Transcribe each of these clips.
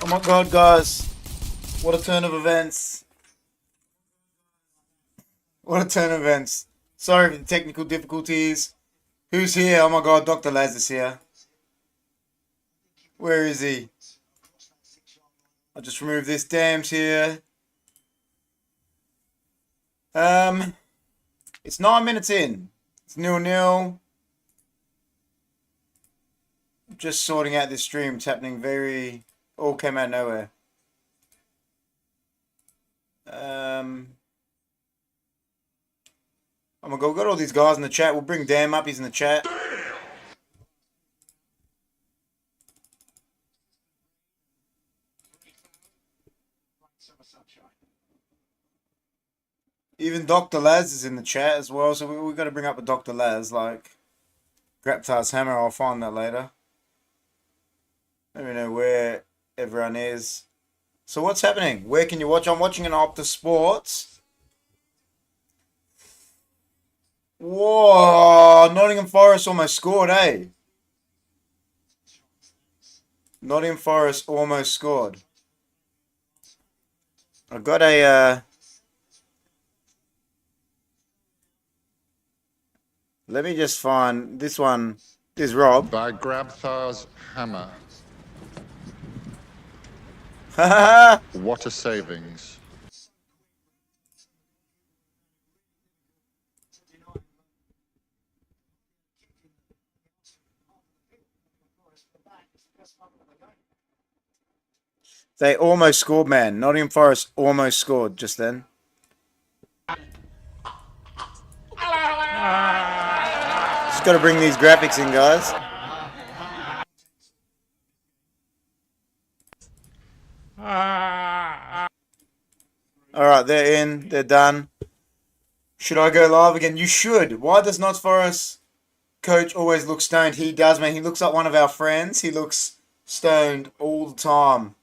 Oh my god, guys. What a turn of events. What a turn of events. Sorry for the technical difficulties. Who's here? Oh my god, Dr. Laz is here. Where is he? I'll just remove this. Dam's here. It's 9 minutes in. It's 0-0. Just sorting out this stream. It's happening all came out of nowhere. Oh my god, we've got all these guys in the chat. We'll bring Dan up. He's in the chat. Even Dr. Laz is in the chat as well, so we've got to bring up a Dr. Laz, like Graptar's Hammer. I'll find that later. Let me know where everyone is. So what's happening? Where can you watch? I'm watching an Optus Sports. Whoa! Nottingham Forest almost scored, eh? Nottingham Forest almost scored. I've got a... Let me just find this one. This is Rob. By Graptar's Hammer. What a savings. They almost scored, man. Nottingham Forest almost scored just then. Just got to bring these graphics in, guys. Alright, they're in. They're done. Should I go live again? You should. Why does Notts Forest coach always look stoned? He does, man. He looks like one of our friends. He looks stoned all the time.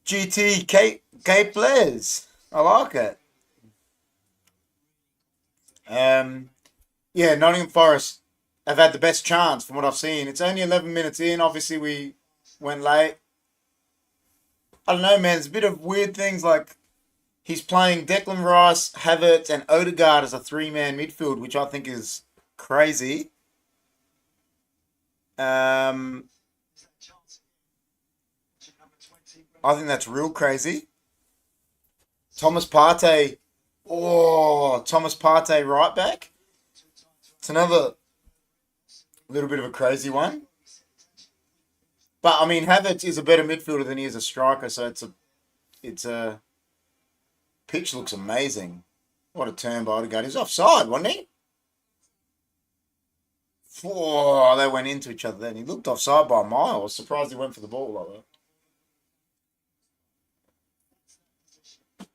GT Cape Les. I like it. Yeah, Nottingham Forest have had the best chance from what I've seen. It's only 11 minutes in. Obviously, we went late. I don't know, man. There's a bit of weird things like he's playing Declan Rice, Havertz, and Odegaard as a three-man midfield, which I think is crazy. I think that's real crazy. Thomas Partey. Oh, Thomas Partey right back. It's another little bit of a crazy one. But, I mean, Havertz is a better midfielder than he is a striker, so it's a pitch looks amazing. What a turn by Odegaard. He was offside, wasn't he? Oh, they went into each other then. He looked offside by a mile. I was surprised he went for the ball like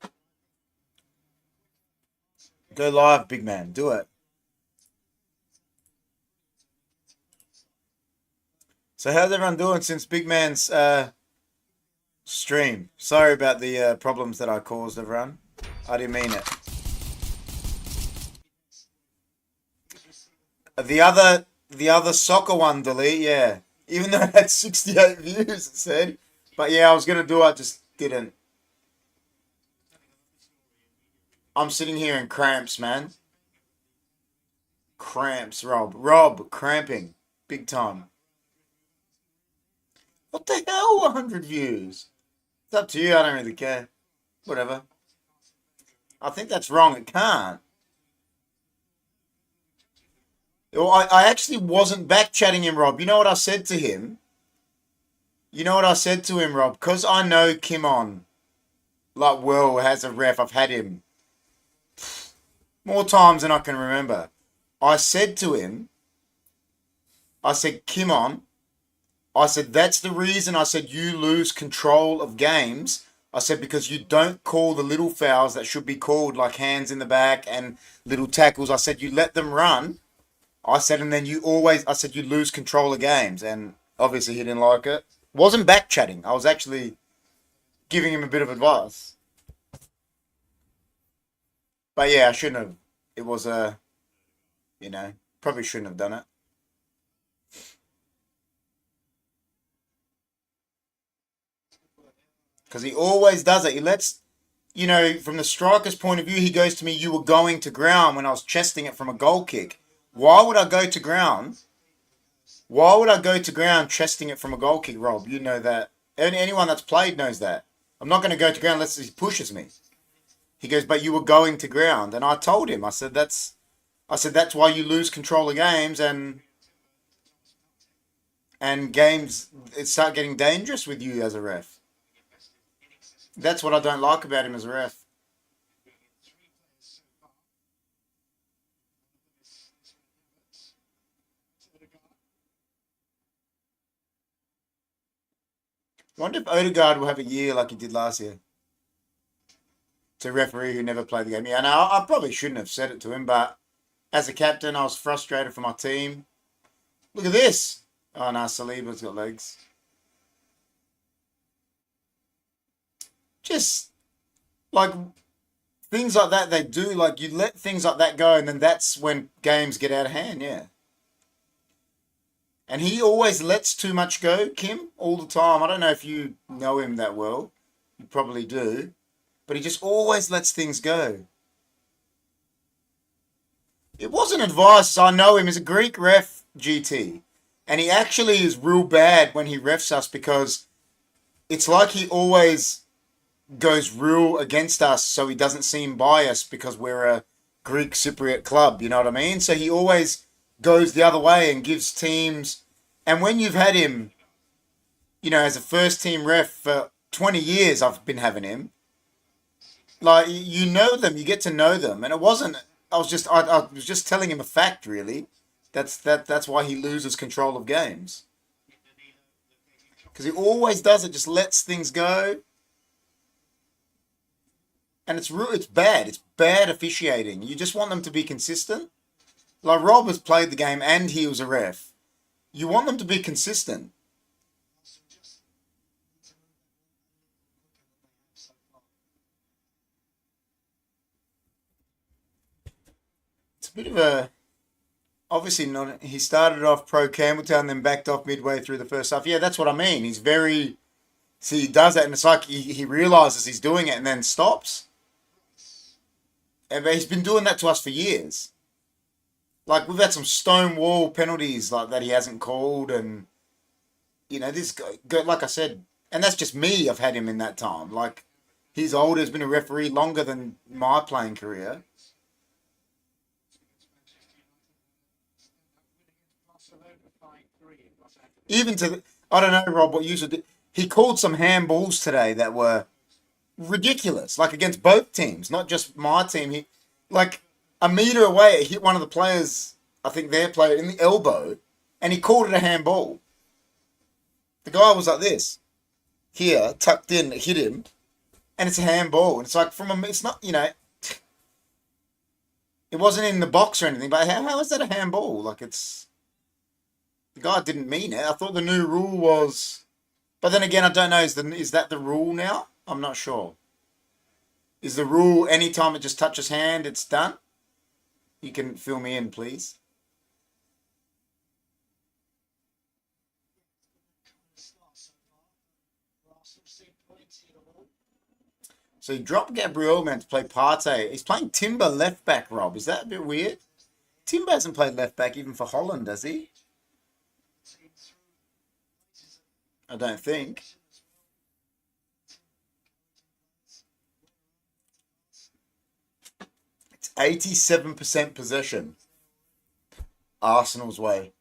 that. Go live, big man. Do it. So how's everyone doing since Big Man's stream? Sorry about the problems that I caused everyone. I didn't mean it. The other soccer one, delete, yeah. Even though it had 68 views, it said. But yeah, I was going to do it, I just didn't. I'm sitting here in cramps, man. Cramps, Rob. Rob, cramping. Big time. What the hell, 100 views? It's up to you, I don't really care. Whatever. I think that's wrong, it can't. Well, I actually wasn't back chatting him, Rob. You know what I said to him? Rob? Because I know Kimon, like, well, as a ref, I've had him more times than I can remember. I said to him, Kimon, I said, that's the reason I said you lose control of games. I said, because you don't call the little fouls that should be called, like hands in the back and little tackles. I said, you let them run. I said, and then you lose control of games. And obviously he didn't like it. Wasn't back chatting. I was actually giving him a bit of advice. But yeah, I shouldn't have. It was probably shouldn't have done it. Because he always does it. He lets, from the striker's point of view, he goes to me, you were going to ground when I was chesting it from a goal kick. Why would I go to ground? Why would I go to ground chesting it from a goal kick, Rob? You know that. Anyone that's played knows that. I'm not going to go to ground unless he pushes me. He goes, but you were going to ground. And I told him, I said, that's why you lose control of games and games it start getting dangerous with you as a ref. That's what I don't like about him as a ref. I wonder if Odegaard will have a year like he did last year. To a referee who never played the game. Yeah, no, I probably shouldn't have said it to him, but as a captain, I was frustrated for my team. Look at this. Oh, no, Saliba's got legs. Just, like, things like that they do. Like, you let things like that go, and then that's when games get out of hand, yeah. And he always lets too much go, Kim, all the time. I don't know if you know him that well. You probably do. But he just always lets things go. It wasn't advice. I know him. He's a Greek ref, GT. And he actually is real bad when he refs us because it's like he always goes real against us so he doesn't seem biased because we're a Greek Cypriot club, you know what I mean? So he always goes the other way and gives teams... And when you've had him, as a first team ref for 20 years, I've been having him. Like, you know them, you get to know them. And it wasn't... I was just telling him a fact, really. That's why he loses control of games. Because he always does it, just lets things go. And it's bad. It's bad officiating. You just want them to be consistent. Like, Rob has played the game and he was a ref. You want them to be consistent. It's a bit of a... Obviously, not. He started off pro Campbelltown, then backed off midway through the first half. Yeah, that's what I mean. He's very... See, he does that, and it's like he realises he's doing it and then stops. And he's been doing that to us for years. Like, we've had some stonewall penalties like that he hasn't called, and, this guy, like I said, and that's just me, I've had him in that time. Like, he's older, he's been a referee longer than my playing career. Even to, I don't know, Rob, what you should do. He called some handballs today that were ridiculous, like against both teams, not just my team. He, like, a metre away, it hit one of the players, I think their player, in the elbow, and he called it a handball. The guy was like this, here, tucked in, it hit him, and it's a handball. And it's like, it's not, it wasn't in the box or anything, but how is that a handball? Like, the guy didn't mean it. I thought the new rule was, but then again, I don't know, is that the rule now? I'm not sure. Is the rule anytime it just touches hand, it's done? You can fill me in, please. So he dropped Gabriel, man, to play Partey. He's playing Timber left back, Rob. Is that a bit weird? Timber hasn't played left back even for Holland, does he? I don't think. It's 87% possession. Arsenal's way.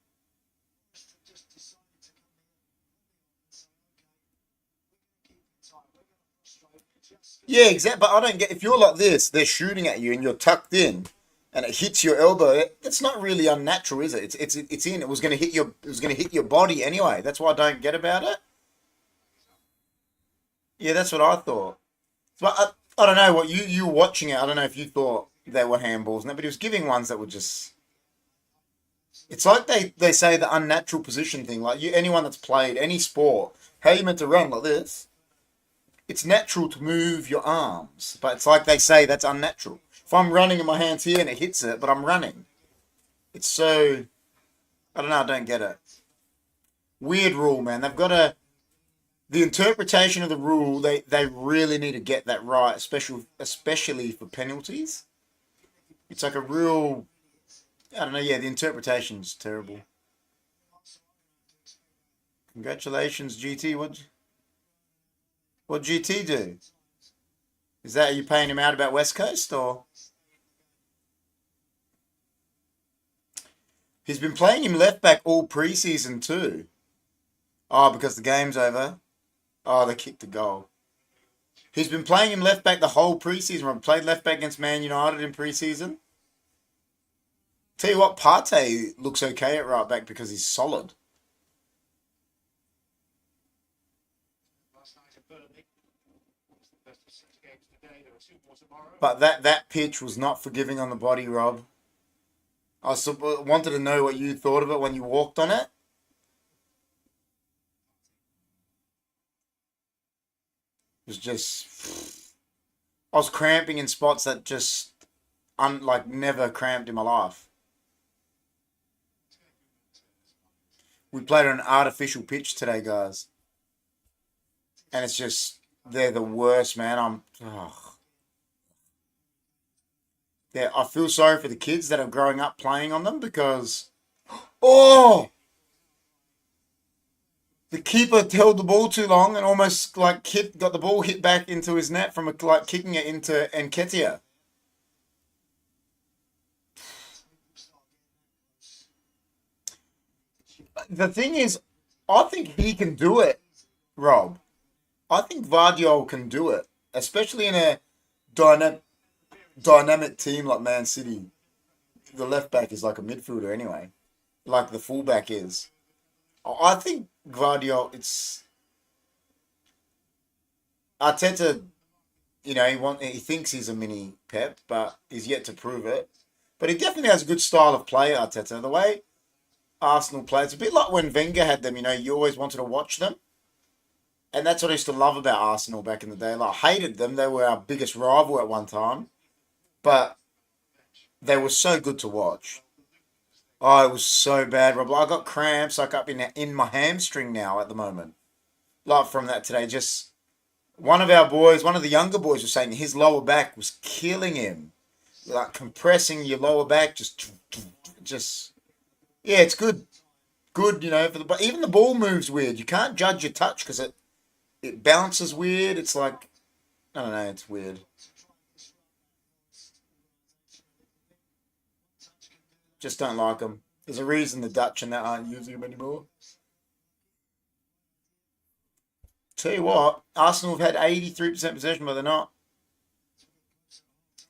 Yeah, exactly. But I don't get, if you're like this, they're shooting at you and you're tucked in, and it hits your elbow. It's not really unnatural, is it? It's in. It was going to hit your body anyway. That's what I don't get about it. Yeah, that's what I thought. But I don't know what you were watching it. I don't know if you thought they were handballs, no, but he was giving ones that were just. It's like they say the unnatural position thing. Like anyone that's played any sport, how you meant to run like this? It's natural to move your arms, but it's like they say that's unnatural. If I'm running and my hand's here and it hits it, but I'm running, it's so. I don't know. I don't get it. Weird rule, man. They've got to. The interpretation of the rule, they really need to get that right, especially for penalties. It's like a real, I don't know. Yeah, the interpretation's terrible. Congratulations, GT. What GT do? Is that, are you paying him out about West Coast or? He's been playing him left back all preseason too. Oh, because the game's over. Oh, they kicked the goal. He's been playing him left back the whole preseason. I played left back against Man United in preseason. Tell you what, Partey looks okay at right back because he's solid. But that pitch was not forgiving on the body, Rob. Wanted to know what you thought of it when you walked on it. It was just, I was cramping in spots that just, like never cramped in my life. We played on an artificial pitch today, guys, and it's just they're the worst, man. Yeah, I feel sorry for the kids that are growing up playing on them because, oh, the keeper held the ball too long and almost like got the ball hit back into his net from like kicking it into Nketiah. The thing is, I think he can do it, Rob. I think Vardiol can do it, especially in a dynamic team like Man City. The left back is like a midfielder anyway, like the fullback is. I think Guardiola. It's Arteta. He thinks he's a mini Pep, but he's yet to prove it. But he definitely has a good style of play, Arteta. The way Arsenal play, it's a bit like when Wenger had them. You always wanted to watch them, and that's what I used to love about Arsenal back in the day. Like, I hated them; they were our biggest rival at one time, but they were so good to watch. Oh, it was so bad, Rob. Like, I got cramps like up in my hamstring now at the moment. Like from that today, just one of our boys, one of the younger boys was saying his lower back was killing him. Like compressing your lower back, just yeah, it's good, for but even the ball moves weird. You can't judge your touch because it bounces weird. It's like I don't know, it's weird. Just don't like them. There's a reason the Dutch and that aren't using them anymore. Tell you what, Arsenal have had 83% possession, but they're not.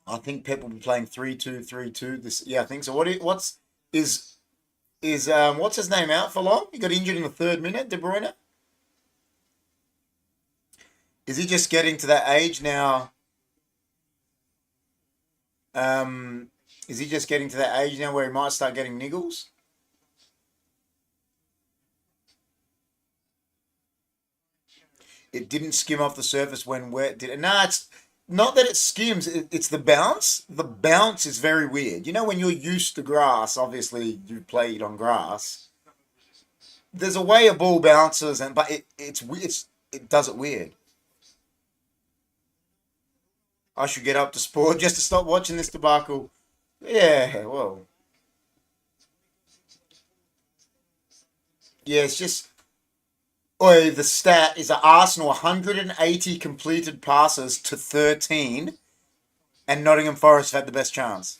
I think Pep will be playing 3-2-3-2 this. Yeah, I think so. Is what's his name out for long? He got injured in the third minute. De Bruyne. Is he just getting to that age now? Um, is he just getting to that age now where he might start getting niggles? It didn't skim off the surface when wet, did it? No, it's not that it skims. It's the bounce. The bounce is very weird. When you're used to grass, obviously you played on grass. There's a way a ball bounces, but it does it weird. I should get up to sport just to stop watching this debacle. Yeah, well, yeah, it's just. Oh, the stat is that Arsenal 180 completed passes to 13, and Nottingham Forest have had the best chance.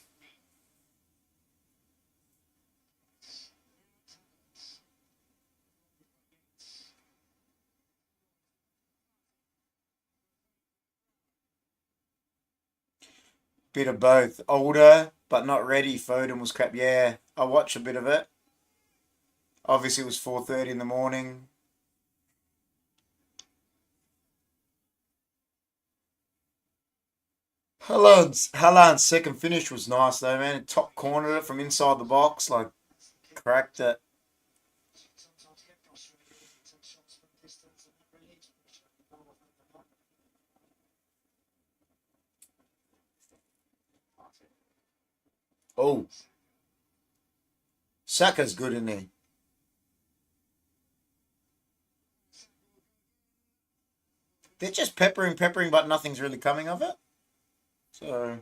Bit of both. Older, but not ready. Foden was crap. Yeah, I watched a bit of it. Obviously, it was 4:30 in the morning. Haaland's second finish was nice though, man. Top cornered it from inside the box, like cracked it. Oh, Saka's good in there. they're just peppering, but nothing's really coming of it. So.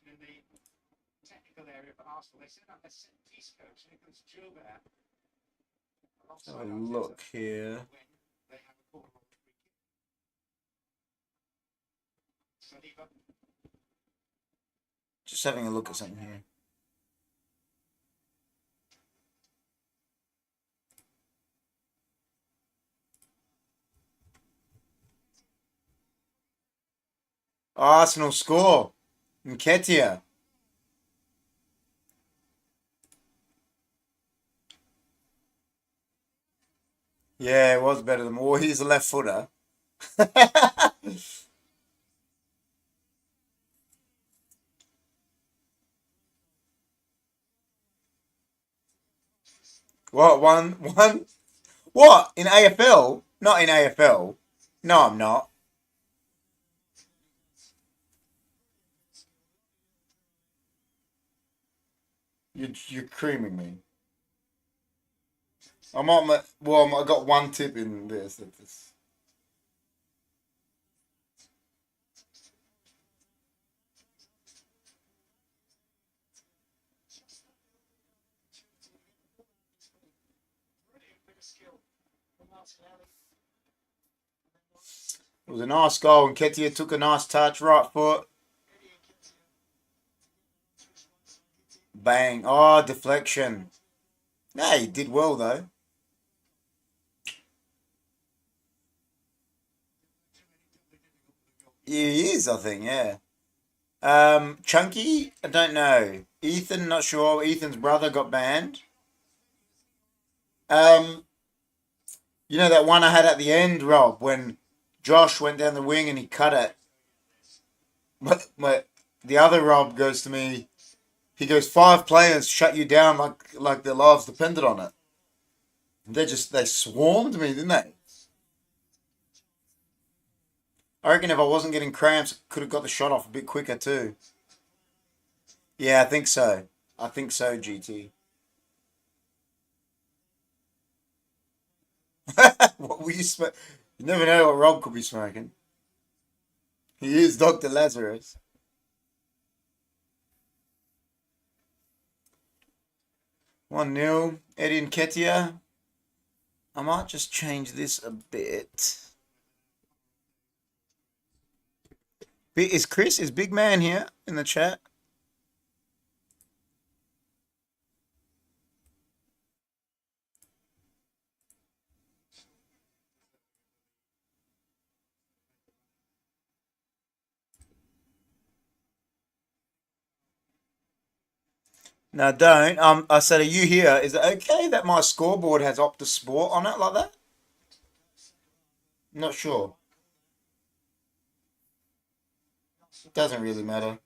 In the technical area for Arsenal, they set up a set piece coach, Nicholas Gilbert. Have a look here. They have a corner on free kick. Just having a look at something here. Arsenal score. Nketiah. Yeah, it was better than more. He's a left footer. What, one? What? In AFL? Not in AFL. No, I'm not. You're creaming me. I'm on my, well, I got one tip in this. This. It was a nice goal, and Nketiah took a nice touch, right foot. Bang. Oh, deflection. No, he did well, though. He is, I think, yeah. Chunky, I don't know. Ethan, not sure. Ethan's brother got banned. Um, you know that one I had at the end, Rob, when Josh went down the wing and he cut it. But the other Rob goes to me. He goes, 5 players shut you down like their lives depended on it. They swarmed me, didn't they? I reckon if I wasn't getting cramps, I could have got the shot off a bit quicker too. Yeah, I think so. I think so, GT. What were you smoking? You never know what Rob could be smoking. He is Dr. Lazarus. 1-0. Eddie Nketiah. I might just change this a bit. Is Chris, is Big Man here in the chat? No, don't. I said, are you here? Is it okay that my scoreboard has Optus Sport on it like that? Not sure. Doesn't really matter.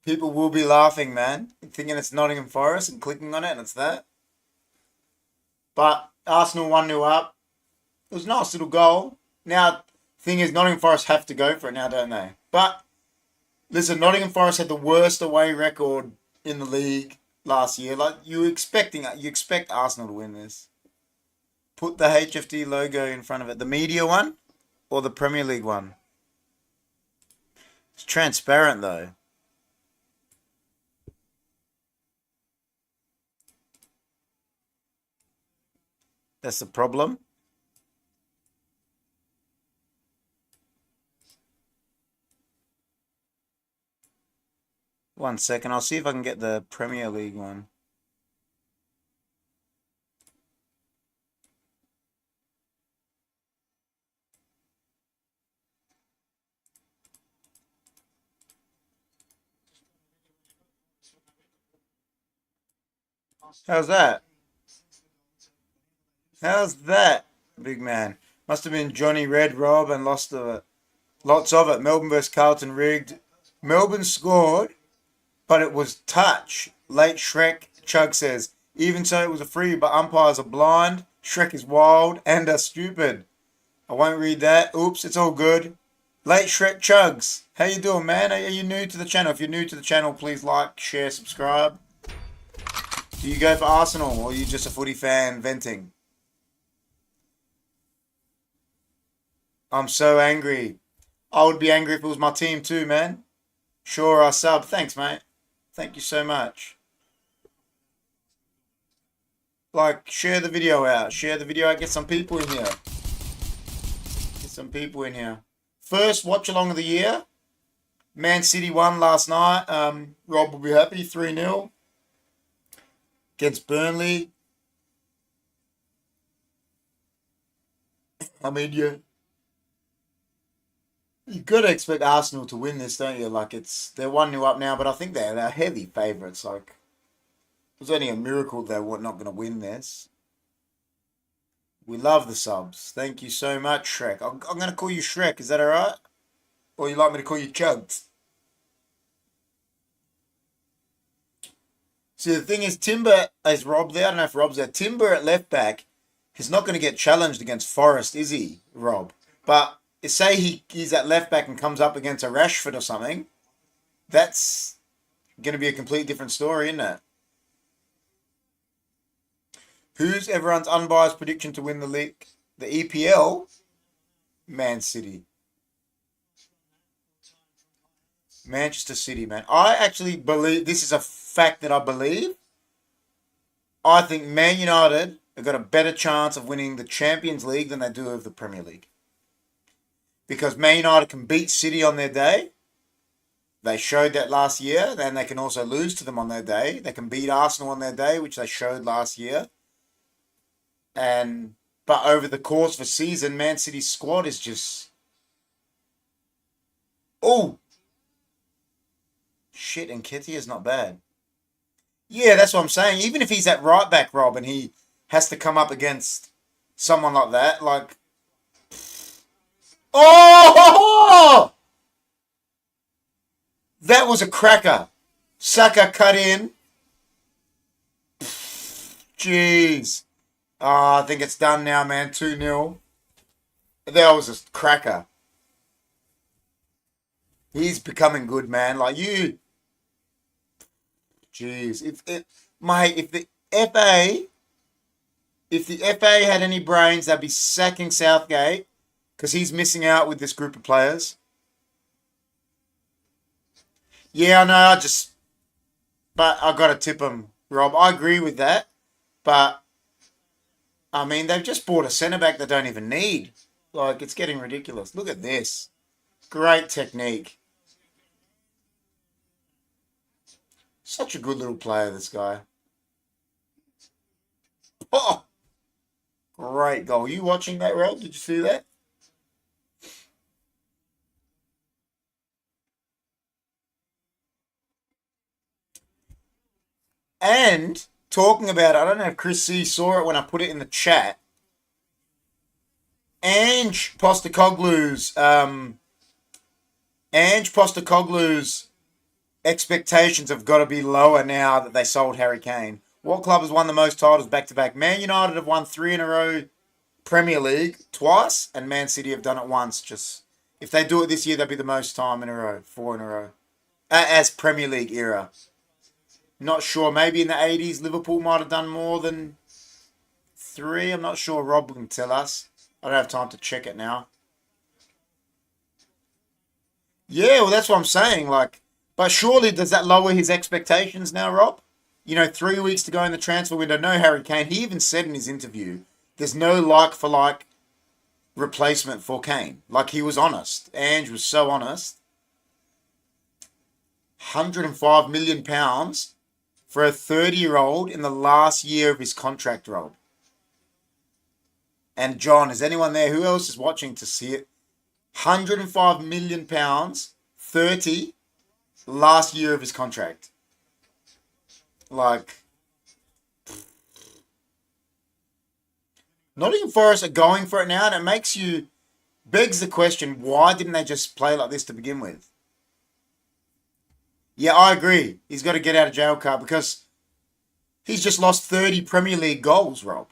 People will be laughing, man, thinking it's Nottingham Forest and clicking on it, and it's that. But Arsenal 1-0 up. It was a nice little goal. Now, thing is, Nottingham Forest have to go for it now, don't they? But listen, Nottingham Forest had the worst away record in the league last year. Like you expect Arsenal to win this. Put the HFD logo in front of it. The media one or the Premier League one? It's transparent though. That's the problem. One second, I'll see if I can get the Premier League one. How's that? How's that, big man? Must have been Johnny Red Rob and lost of it. Lots of it. Melbourne vs Carlton rigged. Melbourne scored, but it was touch. Late Shrek Chug says, even so it was a free, but umpires are blind. Shrek is wild and stupid. I won't read that. Oops, it's all good. Late Shrek Chugs. How you doing, man? Are you new to the channel? If you're new to the channel, please like, share, subscribe. Do you go for Arsenal or are you just a footy fan venting? I'm so angry. I would be angry if it was my team too, man. Sure, I sub. Thanks, mate. Thank you so much. Like, share the video out. Share the video out. Get some people in here. Get some people in here. First watch along of the year. Man City won last night. Rob will be happy. 3-0. Against Burnley. I mean, you got to expect Arsenal to win this, don't you? Like, they're 1-0 up now, but I think they're heavy favourites. Like, it was only a miracle they were not going to win this. We love the subs. Thank you so much, Shrek. I'm going to call you Shrek. Is that all right? Or you like me to call you Chugs? See, the thing is, Timber, is Rob there? I don't know if Rob's there. Timber at left back, he's not going to get challenged against Forest, is he, Rob? But say he's at left back and comes up against a Rashford or something, that's going to be a completely different story, isn't it? Who's everyone's unbiased prediction to win the league? The EPL? Man City. Manchester City, man. I actually believe, this is a fact that I believe. I think Man United have got a better chance of winning the Champions League than they do of the Premier League. Because Man United can beat City on their day. They showed that last year. Then they can also lose to them on their day. They can beat Arsenal on their day, which they showed last year. But over the course of a season, Man City's squad is just... Oh! Shit, and Nketiah's not bad. Yeah, that's what I'm saying. Even if he's at right back, Rob, and he has to come up against someone like that, like... Oh! That was a cracker. Saka cut in. Jeez. Oh, I think it's done now, man. 2-0. That was a cracker. He's becoming good, man. Like you. Jeez. If the FA had any brains, they'd be sacking Southgate because he's missing out with this group of players. Yeah, I know. But I got to tip him, Rob. I agree with that. But I mean, they've just bought a centre-back they don't even need. Like, it's getting ridiculous. Look at this. Great technique. Such a good little player, this guy. Oh! Great goal. You watching that, Rob? Did you see that? And... talking about it, I don't know if Chris C saw it when I put it in the chat. Ange Postecoglou's expectations have got to be lower now that they sold Harry Kane. What club has won the most titles back-to-back? Man United have won 3 in a row Premier League twice, and Man City have done it once. Just if they do it this year, that'd be the most time in a row. 4 in a row. As Premier League era. Not sure. Maybe in the 80s, Liverpool might have done more than 3. I'm not sure. Rob can tell us. I don't have time to check it now. Yeah, well, that's what I'm saying. Like, but surely does that lower his expectations now, Rob? 3 weeks to go in the transfer window. No Harry Kane. He even said in his interview, there's no like-for-like replacement for Kane. Like, he was honest. Ange was so honest. £105 million for a 30-year-old in the last year of his contract, Rob. And John, is anyone there? Who else is watching to see it? £105 million, 30, last year of his contract. Like, Nottingham Forest are going for it now, and it begs the question, why didn't they just play like this to begin with? Yeah, I agree. He's got to get out of jail card because he's just lost 30 Premier League goals, Rob.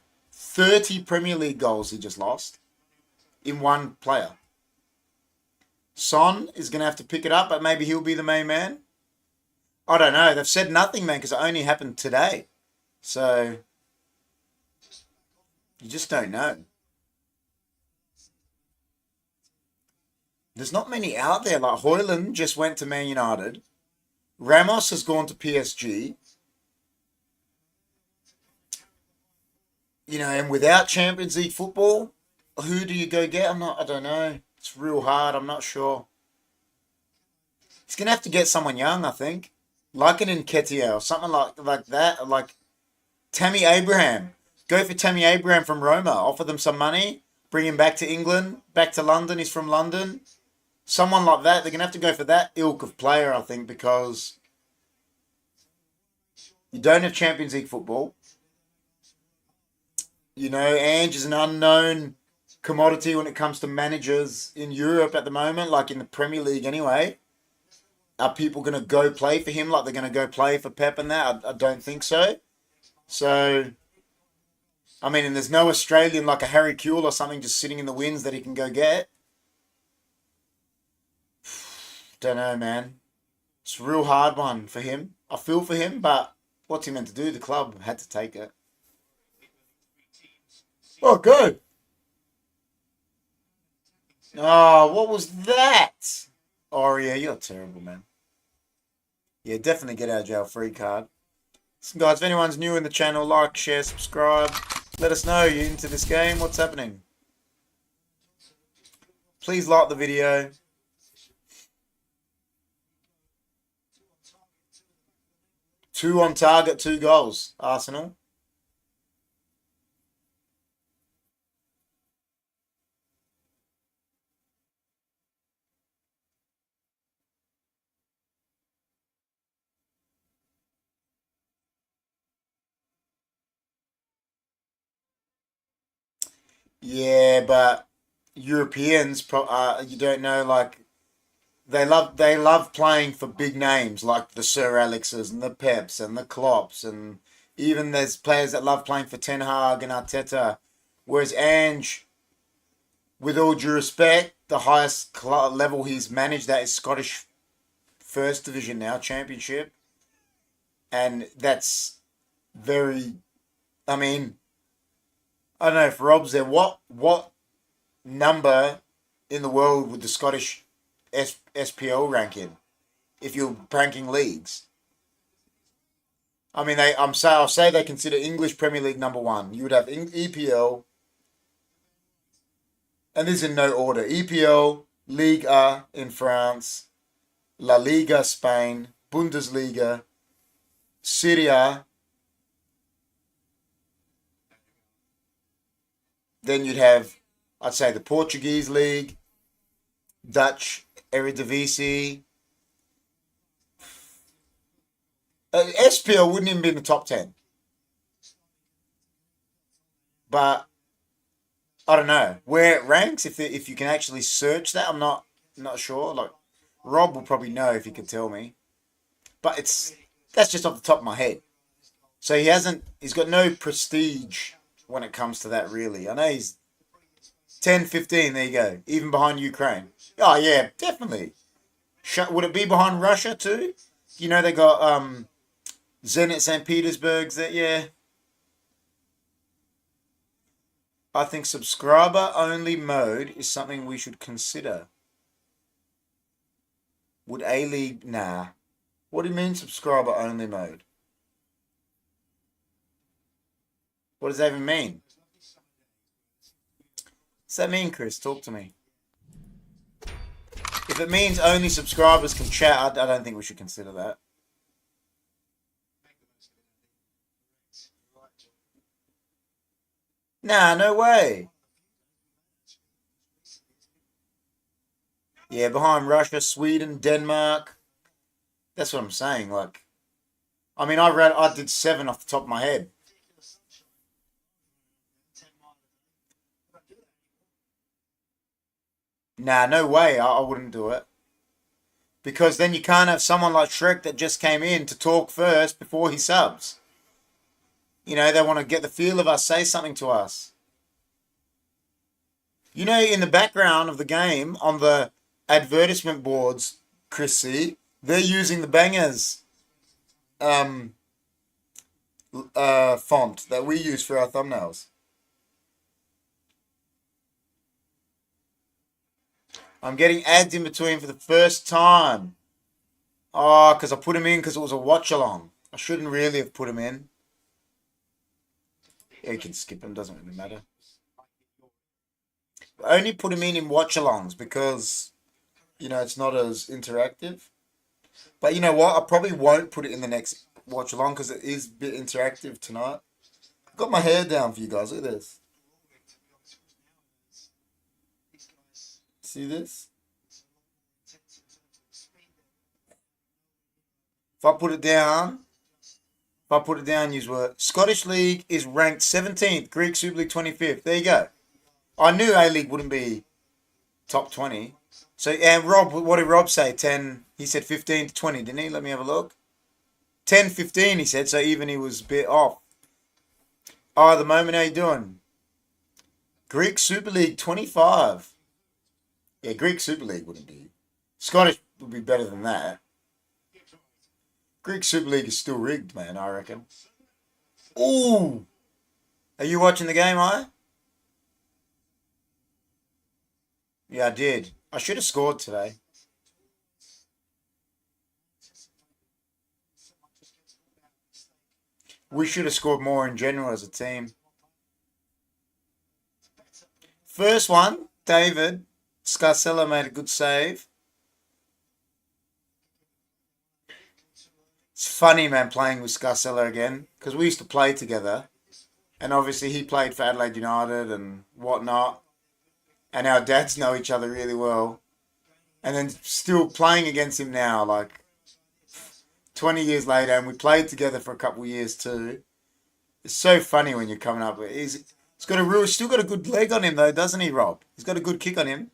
30 Premier League goals he just lost in one player. Son is going to have to pick it up, but maybe he'll be the main man. I don't know. They've said nothing, man, because it only happened today. So, you just don't know. There's not many out there. Like Højlund just went to Man United. Ramos has gone to PSG. You know, and without Champions League football, who do you go get? I don't know. It's real hard. I'm not sure. He's going to have to get someone young, I think. Like an Nketiah or something like that. Like Tammy Abraham. Go for Tammy Abraham from Roma. Offer them some money. Bring him back to England. Back to London. He's from London. Someone like that. They're going to have to go for that ilk of player, I think, because you don't have Champions League football. You know, Ange is an unknown commodity when it comes to managers in Europe at the moment, like in the Premier League anyway. Are people going to go play for him like they're going to go play for Pep and that? I don't think so. So, I mean, and there's no Australian like a Harry Kewell or something just sitting in the wings that he can go get. Don't know, man. It's a real hard one for him. I feel for him, but what's he meant to do? The club had to take it. Oh, good. Oh, what was that? Oh, yeah, you're terrible, man. Yeah, definitely get out of jail free card. Listen, guys, if anyone's new in the channel, like, share, subscribe. Let us know you're into this game. What's happening? Please like the video. Two on target, 2 goals, Arsenal. Yeah, but Europeans, you don't know, like they love playing for big names like the Sir Alexes and the Peps and the Klopps, and even there's players that love playing for Ten Hag and Arteta. Whereas Ange, with all due respect, the highest level he's managed at is Scottish First Division now, Championship, and that's very. I mean, I don't know if Rob's there. What number in the world would the Scottish SPL rank in if you're ranking leagues? I mean, I'll say they consider English Premier League number 1. You would have EPL, and this is in no order: EPL, Liga in France, La Liga Spain, Bundesliga, Serie A. Then you'd have, I'd say, the Portuguese League, Dutch Eredivisie. SPL wouldn't even be in the top 10. But I don't know where it ranks. If you can actually search that, I'm not sure. Like Rob will probably know if he could tell me. But that's just off the top of my head. So he's got no prestige when it comes to that, really. I know he's 10, 15, there you go. Even behind Ukraine. Oh, yeah, definitely. Would it be behind Russia, too? You know, they got Zenit St. Petersburg's that, yeah. I think subscriber-only mode is something we should consider. Would A-League... Nah. What do you mean subscriber-only mode? What does that even mean? What's that mean, Chris? Talk to me. If it means only subscribers can chat, I don't think we should consider that. Nah, no way. Yeah, behind Russia, Sweden, Denmark. That's what I'm saying. Like, I mean, I did 7 off the top of my head. Nah, no way. I wouldn't do it. Because then you can't have someone like Shrek that just came in to talk first before he subs. You know, they want to get the feel of us, say something to us. You know, in the background of the game, on the advertisement boards, Chrissy, they're using the Bangers font that we use for our thumbnails. I'm getting ads in between for the first time. Oh, because I put him in because it was a watch-along. I shouldn't really have put him in. Yeah, you can skip him, doesn't really matter. I only put him in watch-alongs because, you know, it's not as interactive. But you know what? I probably won't put it in the next watch-along because it is a bit interactive tonight. I've got my hair down for you guys. Look at this. See this? If I put it down, use word. Scottish League is ranked 17th. Greek Super League 25th. There you go. I knew A-League wouldn't be top 20. So, and Rob, what did Rob say? 10, he said 15 to 20, didn't he? Let me have a look. 10, 15, he said. So even he was a bit off. Oh, at the moment, how you doing? Greek Super League 25. Yeah, Greek Super League wouldn't be. Scottish would be better than that. Greek Super League is still rigged, man, I reckon. Ooh! Are you watching the game, Yeah, I did. I should have scored today. We should have scored more in general as a team. First one, David. Scarcella made a good save. It's funny, man, playing with Scarcella again. Because we used to play together. And obviously he played for Adelaide United and whatnot. And our dads know each other really well. And then still playing against him now, like 20 years later. And we played together for a couple of years too. It's so funny when you're coming up. He's still got a good leg on him though, doesn't he, Rob? He's got a good kick on him.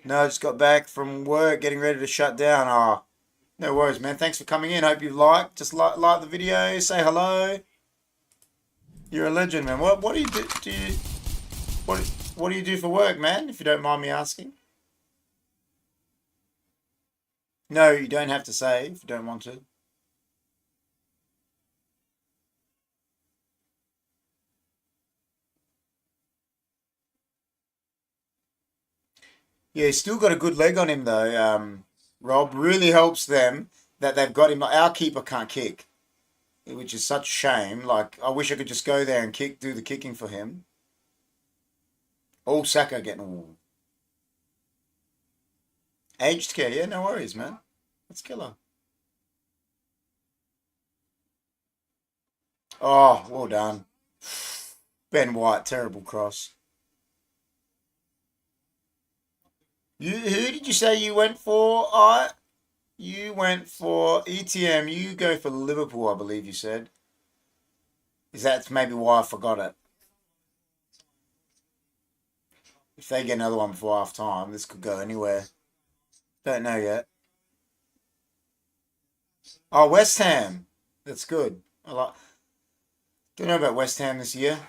No, just got back from work, getting ready to shut down. Oh, no worries, man. Thanks for coming in. Hope you liked. Just like the video. Say hello. You're a legend, man. What do you do? What do you do for work, man? If you don't mind me asking. No, you don't have to say if you don't want to. Yeah, he's still got a good leg on him though. Rob really helps them that they've got him. Our keeper can't kick, which is such a shame. Like I wish I could just go there and do the kicking for him. All Saka getting all aged care. Yeah, no worries, man. Let's kill her. Oh, well done. Ben White, terrible cross. Who did you say you went for? You went for ETM. You go for Liverpool, I believe you said. Is that maybe why I forgot it? If they get another one before half time, this could go anywhere. Don't know yet. Oh, West Ham. That's good. Don't know about West Ham this year.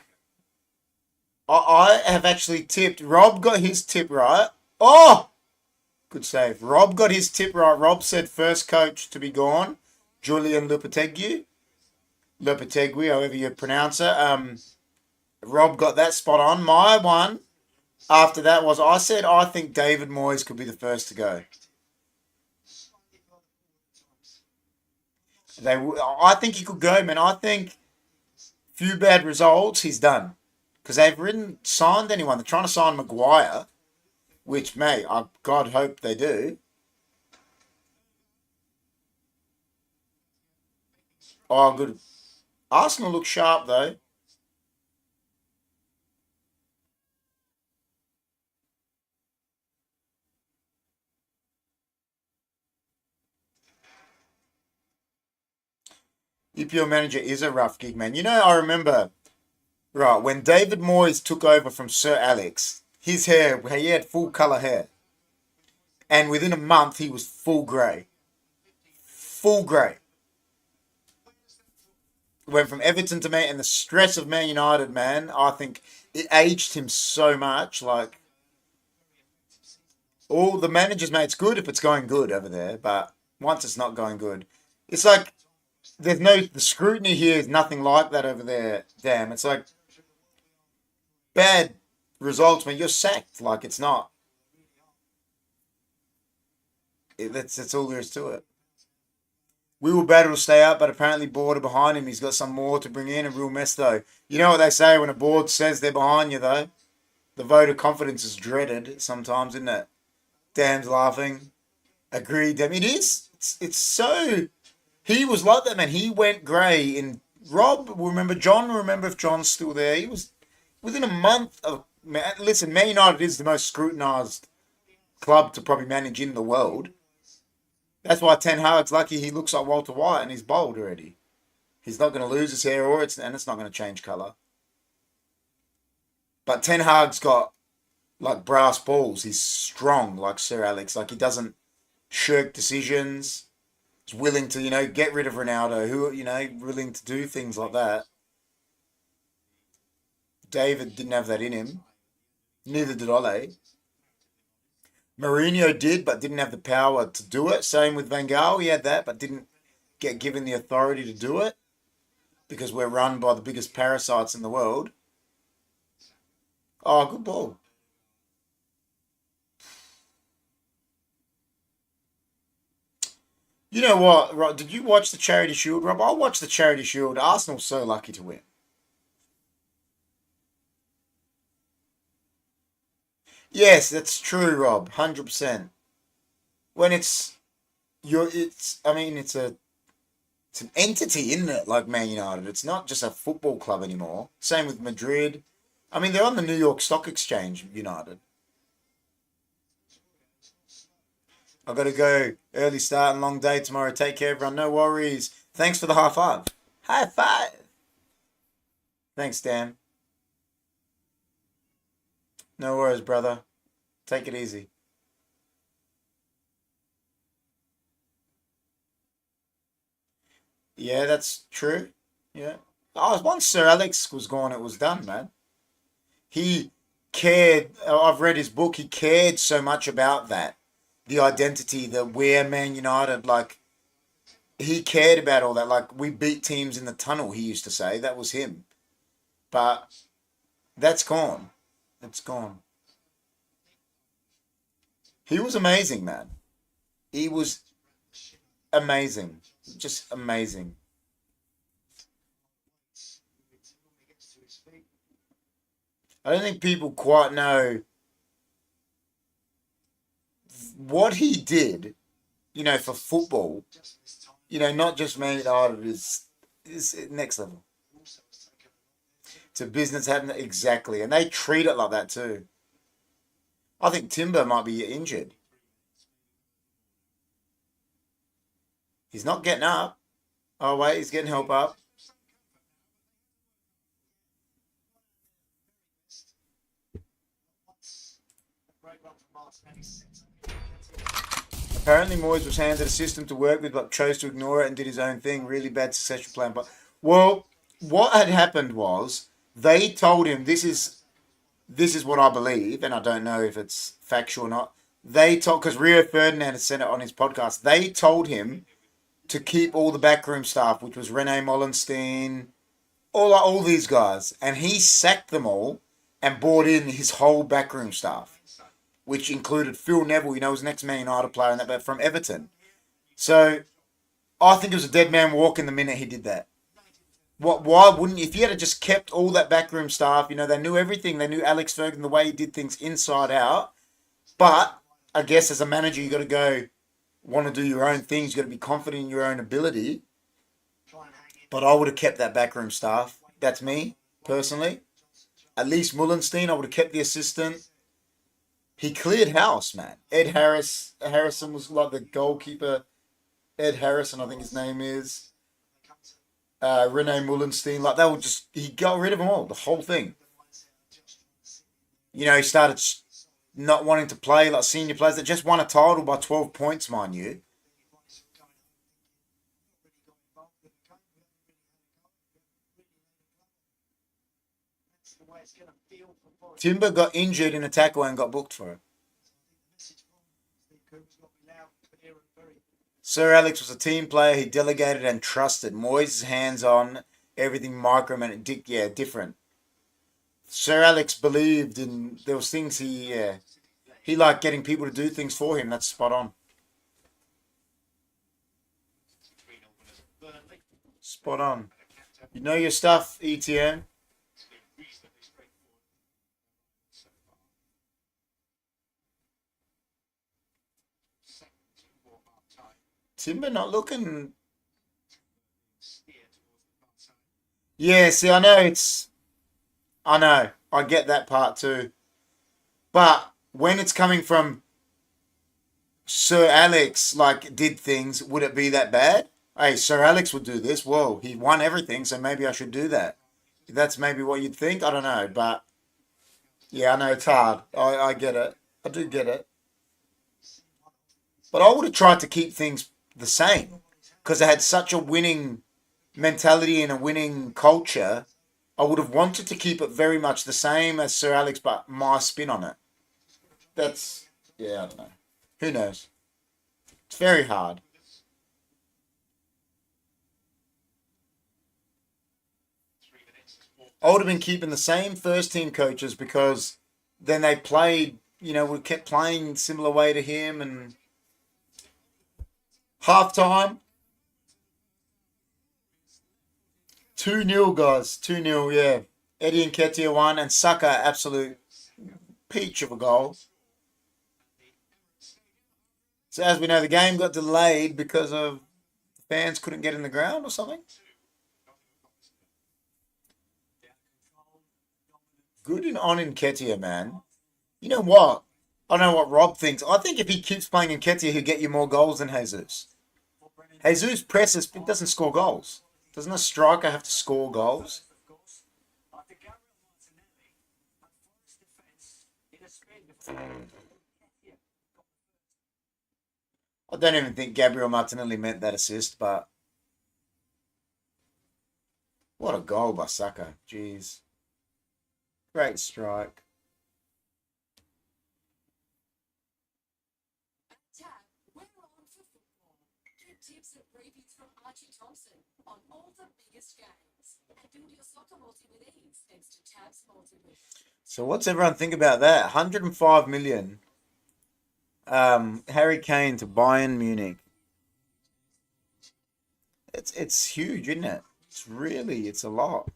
I have actually tipped. Rob got his tip right. Oh! Good save. Rob got his tip right. Rob said first coach to be gone. Julian Lopetegui. Lopetegui, however you pronounce it. Rob got that spot on. My one after that was I said I think David Moyes could be the first to go. I think he could go, man. I think few bad results, he's done. Because they've signed anyone. They're trying to sign Maguire, which, mate, I God hope they do. Oh, good. Arsenal look sharp, though. EPL manager is a rough gig, man. You know, I remember, right, when David Moyes took over from Sir Alex, his hair, he had full colour hair. And within a month, he was full grey. Full grey. went from Everton to Man, and the stress of Man United, man, I think it aged him so much. Like, all the managers, mate, it's good if it's going good over there, but once it's not going good, it's like the scrutiny here is nothing like that over there. Damn, it's like bad results, man. You're sacked. Like, it's not. That's all there is to it. We will battle to stay up, but apparently board are behind him. He's got some more to bring in. A real mess, though. You know what they say when a board says they're behind you, though? The vote of confidence is dreaded sometimes, isn't it? Dan's laughing. Agreed, damn. It is. It's so... He was like that, man. He went grey in... Rob, remember John? Remember if John's still there? He was... Within a month of... Man, listen, Man United is the most scrutinised club to probably manage in the world. That's why Ten Hag's lucky he looks like Walter White and he's bald already. He's not going to lose his hair and it's not going to change colour. But Ten Hag's got like brass balls. He's strong like Sir Alex. Like, he doesn't shirk decisions. He's willing to, get rid of Ronaldo. Willing to do things like that. David didn't have that in him. Neither did Ole. Mourinho did, but didn't have the power to do it. Same with Van Gaal. He had that, but didn't get given the authority to do it because we're run by the biggest parasites in the world. Oh, good ball. You know what, Rob? Did you watch the Charity Shield, Rob? I watched the Charity Shield. Arsenal's so lucky to win. Yes, that's true, Rob. 100%. When it's an entity, isn't it? Like Man United. It's not just a football club anymore. Same with Madrid. I mean, they're on the New York Stock Exchange, United. I've got to go. Early start and long day tomorrow. Take care, everyone. No worries. Thanks for the high five. High five. Thanks, Dan. No worries, brother. Take it easy. Yeah, that's true. Yeah. Oh, once Sir Alex was gone, it was done, man. He cared. I've read his book. He cared so much about that. The identity, the we're Man United. Like, he cared about all that. Like, we beat teams in the tunnel, he used to say. That was him. But that's gone. It's gone. He was amazing, man. He was amazing. Just amazing. I don't think people quite know what he did, for football. Not just Man United is next level. It's a business happening, exactly. And they treat it like that too. I think Timber might be injured. He's not getting up. Oh, wait, he's getting help up. Apparently, Moyes was handed a system to work with, but chose to ignore it and did his own thing. Really bad succession plan. But, well, what had happened was they told him this is what I believe, and I don't know if it's factual or not. They told, because Rio Ferdinand had said it on his podcast, they told him to keep all the backroom staff, which was Rene Mollenstein, all these guys, and he sacked them all and brought in his whole backroom staff, which included Phil Neville, his next Man United player, and that, but from Everton. So I think it was a dead man walking the minute he did that. Why wouldn't you? If you had just kept all that backroom staff, they knew everything. They knew Alex Ferguson, the way he did things inside out. But I guess as a manager, you got to want to do your own things. You got to be confident in your own ability. But I would have kept that backroom staff. That's me, personally. At least Mullenstein, I would have kept the assistant. He cleared house, man. Harrison was like the goalkeeper. Ed Harrison, I think his name is. Rene Mullenstein, like he got rid of them all, the whole thing. He started not wanting to play like senior players that just won a title by 12 points, mind you. the way it's going to feel for Forest. Timber got injured in a tackle and got booked for it. Sir Alex was a team player. He delegated and trusted. Moyes' hands-on, everything micromanaged. Different. Sir Alex believed in, there was things he liked getting people to do things for him. That's spot on. Spot on. You know your stuff, ETN. Timber not looking. Yeah, see, I know. I get that part too. But when it's coming from Sir Alex, like, did things, would it be that bad? Hey, Sir Alex would do this. Whoa, he won everything, so maybe I should do that. That's maybe what you'd think. I don't know. But, yeah, I know it's hard. I get it. I do get it. But I would have tried to keep things the same because they had such a winning mentality and a winning culture. I would have wanted to keep it very much the same as Sir Alex, but my spin on it. That's, yeah, I don't know. Who knows? It's very hard. I would have been keeping the same first team coaches because then they played, we kept playing similar way to him and halftime. 2-0, guys. 2-0, yeah. Eddie and Nketiah won, and Saka, absolute peach of a goal. So as we know, the game got delayed because of fans couldn't get in the ground or something. Good on Nketiah, man. You know what? I don't know what Rob thinks. I think if he keeps playing Nketiah, he'll get you more goals than Jesus. Jesus presses, but doesn't score goals. Doesn't a striker have to score goals? I don't even think Gabriel Martinelli meant that assist, but what a goal by Saka. Jeez. Great strike. We're on for football. Get tips and previews from Archie Thompson on all the biggest games. And build your soccer multi with ease thanks to Tabs Multi-With. So what's everyone think about that? 105 million. Harry Kane to Bayern Munich. It's huge, isn't it? It's a lot.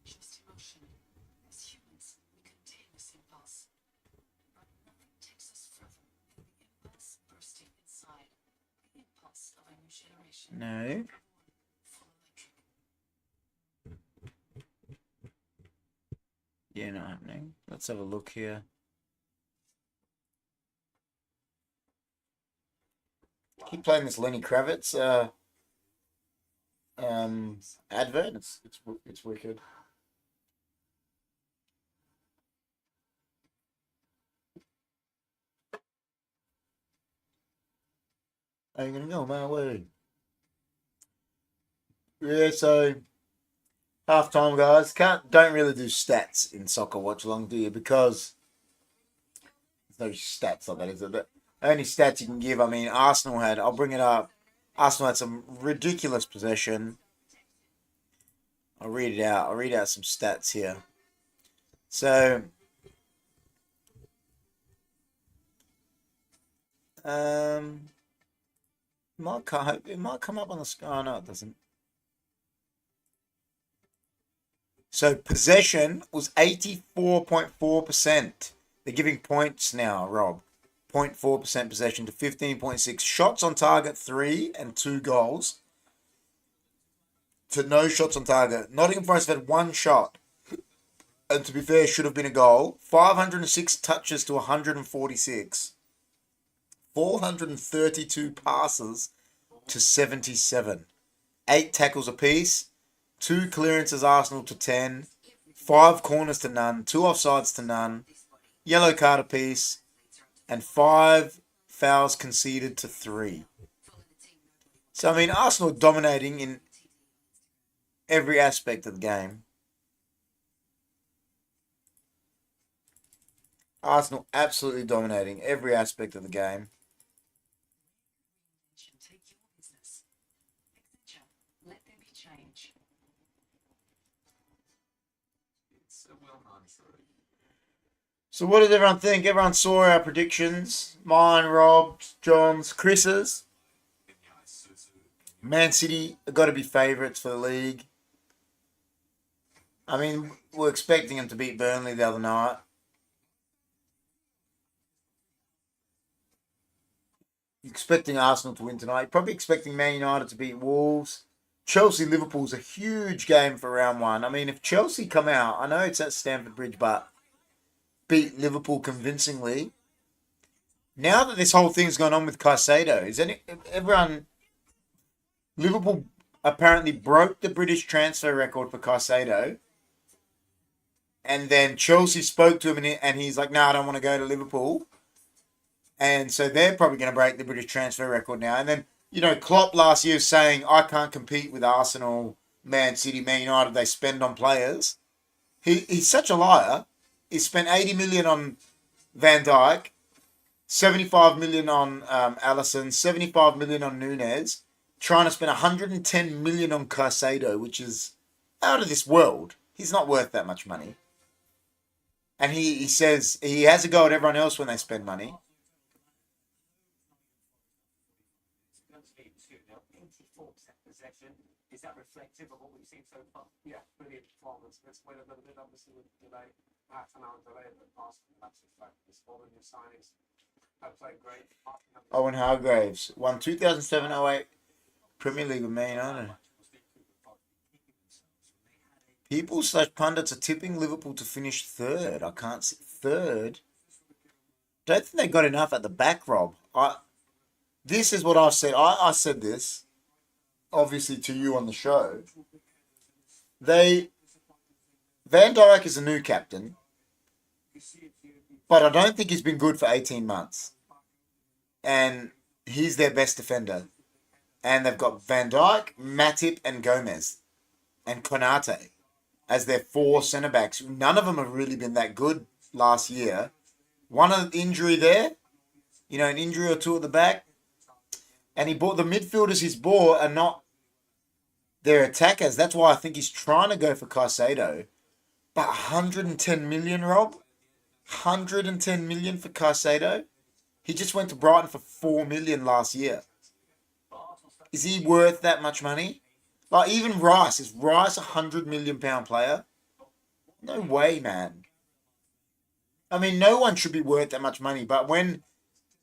Just emotion. As humans, we contain this impulse. But nothing takes us further than the impulse bursting inside. The impulse of a new generation. No. Full electric. Yeah, not happening. Let's have a look here. Keep playing this Lenny Kravitz advert. It's wicked. Are you gonna go my way? Yeah, so half time, guys. Don't really do stats in soccer watch along, do you? Because there's no stats like that, is it? The only stats you can give, I mean, Arsenal had, I'll bring it up. Arsenal had some ridiculous possession. I'll read it out. I'll read out some stats here. So, it might come up on the screen. Oh, no, it doesn't. So possession was 84.4%. They're giving points now, Rob. 0.4% possession to 15.6. Shots on target, 3 and 2 goals. To no shots on target. Nottingham Forest had 1 shot. And to be fair, should have been a goal. 506 touches to 146. 432 passes to 77. 8 tackles apiece. 2 clearances Arsenal to 10. 5 corners to none. 2 offsides to none. Yellow card apiece. And 5 fouls conceded to 3. So, I mean, Arsenal dominating in every aspect of the game. Arsenal absolutely dominating every aspect of the game. Take your business. Accenture, let there be change. So what does everyone think? Everyone saw our predictions. Mine, Rob's, John's, Chris's. Man City have got to be favourites for the league. I mean, we're expecting them to beat Burnley the other night. Expecting Arsenal to win tonight. Probably expecting Man United to beat Wolves. Chelsea-Liverpool's a huge game for round 1. I mean, if Chelsea come out, I know it's at Stamford Bridge, but beat Liverpool convincingly. Now that this whole thing's gone on with Caicedo, everyone... Liverpool apparently broke the British transfer record for Caicedo. And then Chelsea spoke to him and he's like, no, I don't want to go to Liverpool. And so they're probably going to break the British transfer record now. And then, Klopp last year was saying, I can't compete with Arsenal, Man City, Man United. They spend on players. He's such a liar. He spent 80 million on Van Dijk, 75 million on Alisson, 75 million on Nunez, trying to spend 110 million on Caicedo, which is out of this world. He's not worth that much money. And he says he has a go at everyone else when they spend money. Is that reflective of what we've seen so far? Yeah, brilliant performance. Let's wait a little bit, obviously, with the delay. Half an hour delay, but Arsenal, that's a fact. This all the new signings have played great. Owen Hargreaves won 2007-08 Premier League with Man United. People/pundits are tipping Liverpool to finish 3rd. I can't see 3rd. Don't think they got enough at the back, Rob. This is what I've said. I said this, obviously, to you on the show. Van Dijk is a new captain, but I don't think he's been good for 18 months. And he's their best defender. And they've got Van Dijk, Matip, and Gomez, and Konate as their 4 centre-backs. None of them have really been that good last year. One injury there, an injury or 2 at the back. And he bought the midfielders he's bought are not their attackers. That's why I think he's trying to go for Caicedo. But 110 million, Rob? 110 million for Caicedo? He just went to Brighton for 4 million last year. Is he worth that much money? Like, even Rice. Is Rice a £100 million player? No way, man. I mean, no one should be worth that much money. But when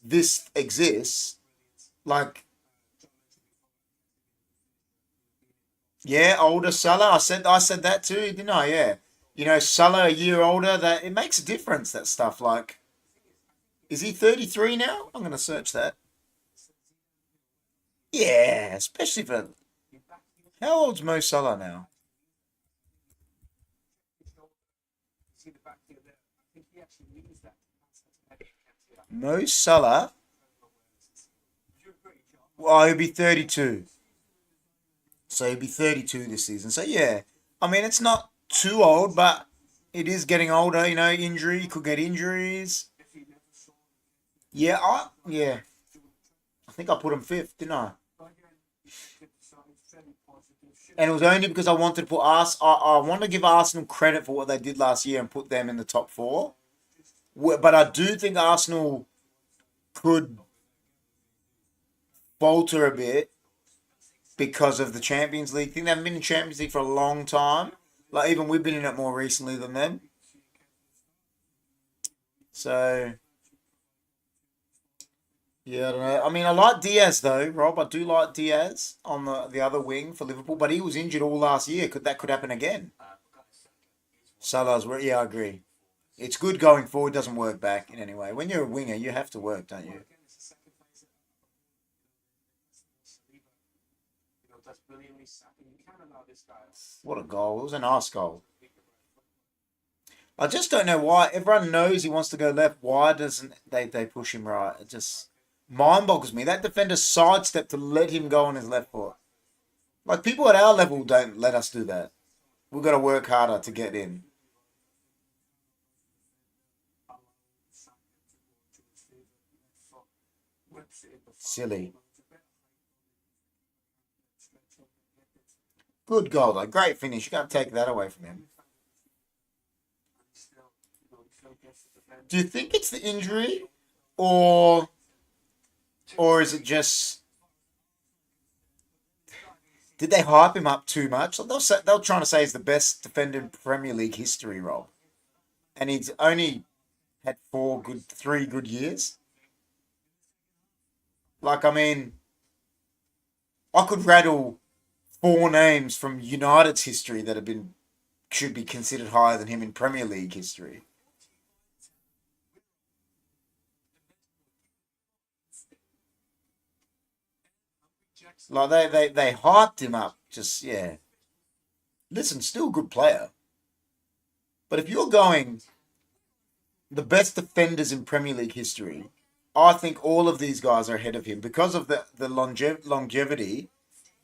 this exists, like... Yeah, older Salah. I said that too, didn't I? Yeah. Salah a year older, that it makes a difference, that stuff. Like, is he 33 now? I'm going to search that. Yeah, especially for... How old's Mo Salah now? Mo Salah? Well, he'll be 32. So he'll be 32 this season. So, yeah. I mean, it's not too old, but it is getting older. Injury. Could get injuries. Yeah, I think I put him 5th, didn't I? And it was only because I wanted to put I want to give Arsenal credit for what they did last year and put them in the top 4. But I do think Arsenal could falter a bit because of the Champions League thing. They haven't been in Champions League for a long time. Like, even we've been in it more recently than them. So, yeah, I don't know. I mean, I like Diaz, though, Rob. I do like Diaz on the other wing for Liverpool. But he was injured all last year. That could happen again. Salah's... Yeah, I agree. It's good going forward. Doesn't work back in any way. When you're a winger, you have to work, don't you? What a goal. It was a nice goal. I just don't know why. Everyone knows he wants to go left. Why doesn't they push him right? mind boggles me. That defender sidestepped to let him go on his left foot. Like, people at our level don't let us do that. We've got to work harder to get in. Silly. Good goal, though. Great finish. You can't take that away from him. Do you think it's the injury, or is it just, did they hype him up too much? They're trying to say he's the best defender in Premier League history, Rob, and he's only had 3 good years. Like, I mean, I could rattle 4 names from United's history that should be considered higher than him in Premier League history. Like, they hyped him up. Just, yeah. Listen, still a good player. But if you're going the best defenders in Premier League history, I think all of these guys are ahead of him because of the longevity.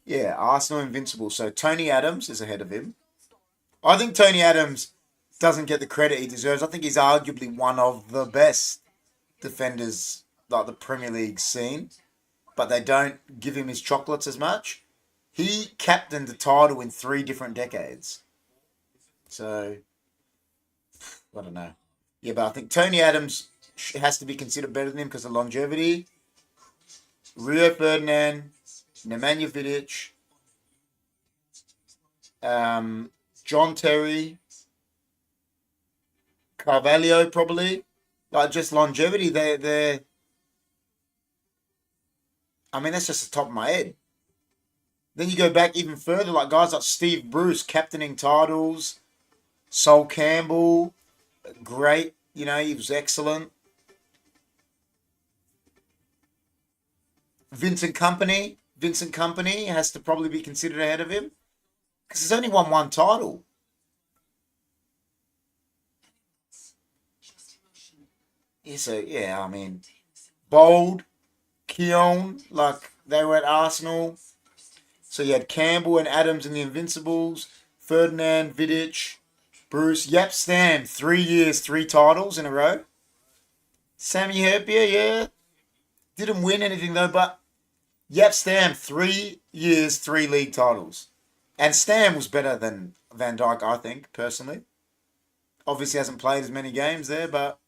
Yeah, Arsenal invincible. So Tony Adams is ahead of him. I think Tony Adams doesn't get the credit he deserves. I think he's arguably one of the best defenders like the Premier League's seen, but they don't give him his chocolates as much. He captained the title in 3 different decades. So, I don't know. Yeah, but I think Tony Adams has to be considered better than him because of longevity. Rio Ferdinand, Nemanja Vidic, John Terry, Carvalho probably. Like, just longevity, they're I mean, that's just the top of my head. Then you go back even further, like guys like Steve Bruce, captaining titles, Sol Campbell, great, he was excellent. Vincent Company has to probably be considered ahead of him because he's only won 1 title. Yeah, so yeah, I mean, Bold, Keown, like they were at Arsenal. So you had Campbell and Adams in the Invincibles, Ferdinand, Vidic, Bruce, Yap Stam, 3 years, 3 titles in a row. Sammy Hepia, yeah, didn't win anything though, but Yap Stam, 3 years, 3 league titles. And Stam was better than Van Dijk, I think, personally. Obviously hasn't played as many games there, but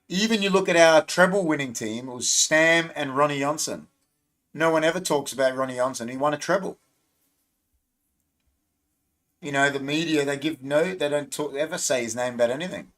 even you look at our treble winning team, it was Stam and Ronnie Johnson. No one ever talks about Ronnie Johnson. He won a treble. The media, they don't ever say his name about anything.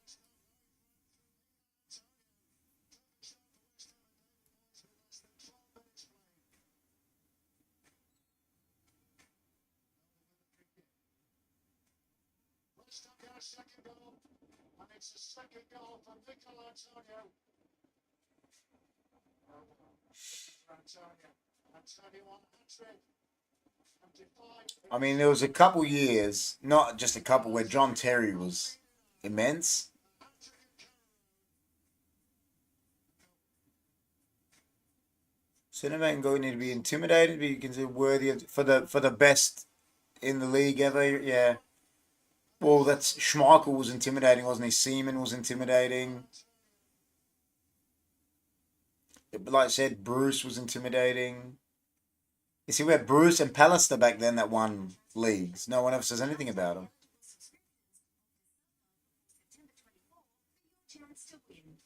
I mean, there was a couple years, not just a couple, where John Terry was immense. Cinnamon going to be intimidated, but you can say worthy for the best in the league ever. Yeah. Well, that's Schmeichel was intimidating, wasn't he? Seaman was intimidating. Like I said, Bruce was intimidating. You see, we had Bruce and Pallister back then that won leagues. No one ever says anything about them. Chance to win.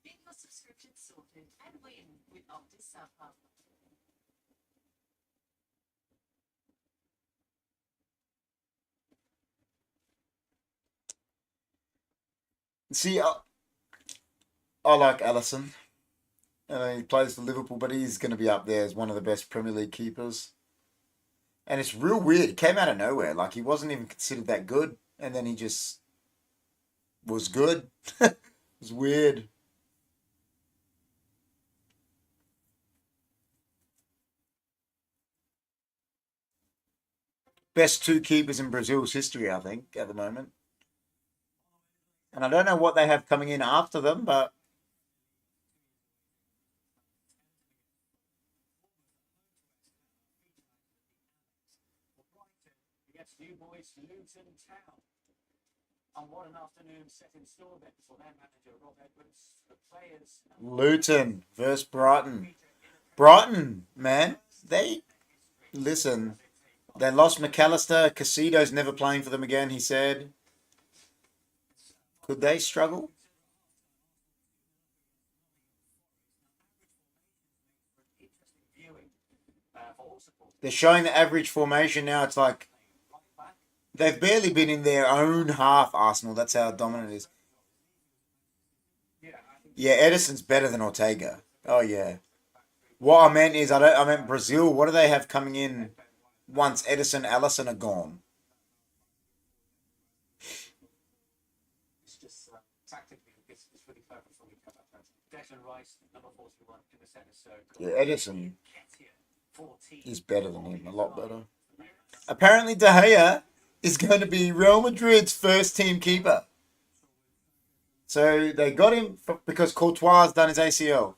Get your subscription sorted and win with Optus SubHub. See, I like Allison. He plays for Liverpool, but he's going to be up there as one of the best Premier League keepers. And it's real weird. He came out of nowhere. Like, he wasn't even considered that good. And then he just was good. It was weird. best two keepers in Brazil's history, I think, at the moment. And I don't know what they have coming in after them, but Against New Boys Luton Town. And what an afternoon set in store then for their manager Rob Edwards, the players. Luton versus Brighton. Brighton, man, they listen. They lost McAllister. Casido's never playing for them again, he said. Could they struggle? Interesting viewing for all supporters. They're showing the average formation now. It's like Right back. they've barely been in their own half, Arsenal. That's how dominant it is. Yeah, I think Yeah, Edison's better than Ortega. Oh, yeah. What I meant is, I meant Brazil. What do they have coming in once Edison, Allison are gone? it's just tactically, it's really clever from the cover. Declan Rice, number 41 in the centre circle. Yeah, Edison Nketiah, 14. is better than him. A lot better. Apparently, De Gea is going to be Real Madrid's first team keeper. So they got him because Courtois has done his ACL.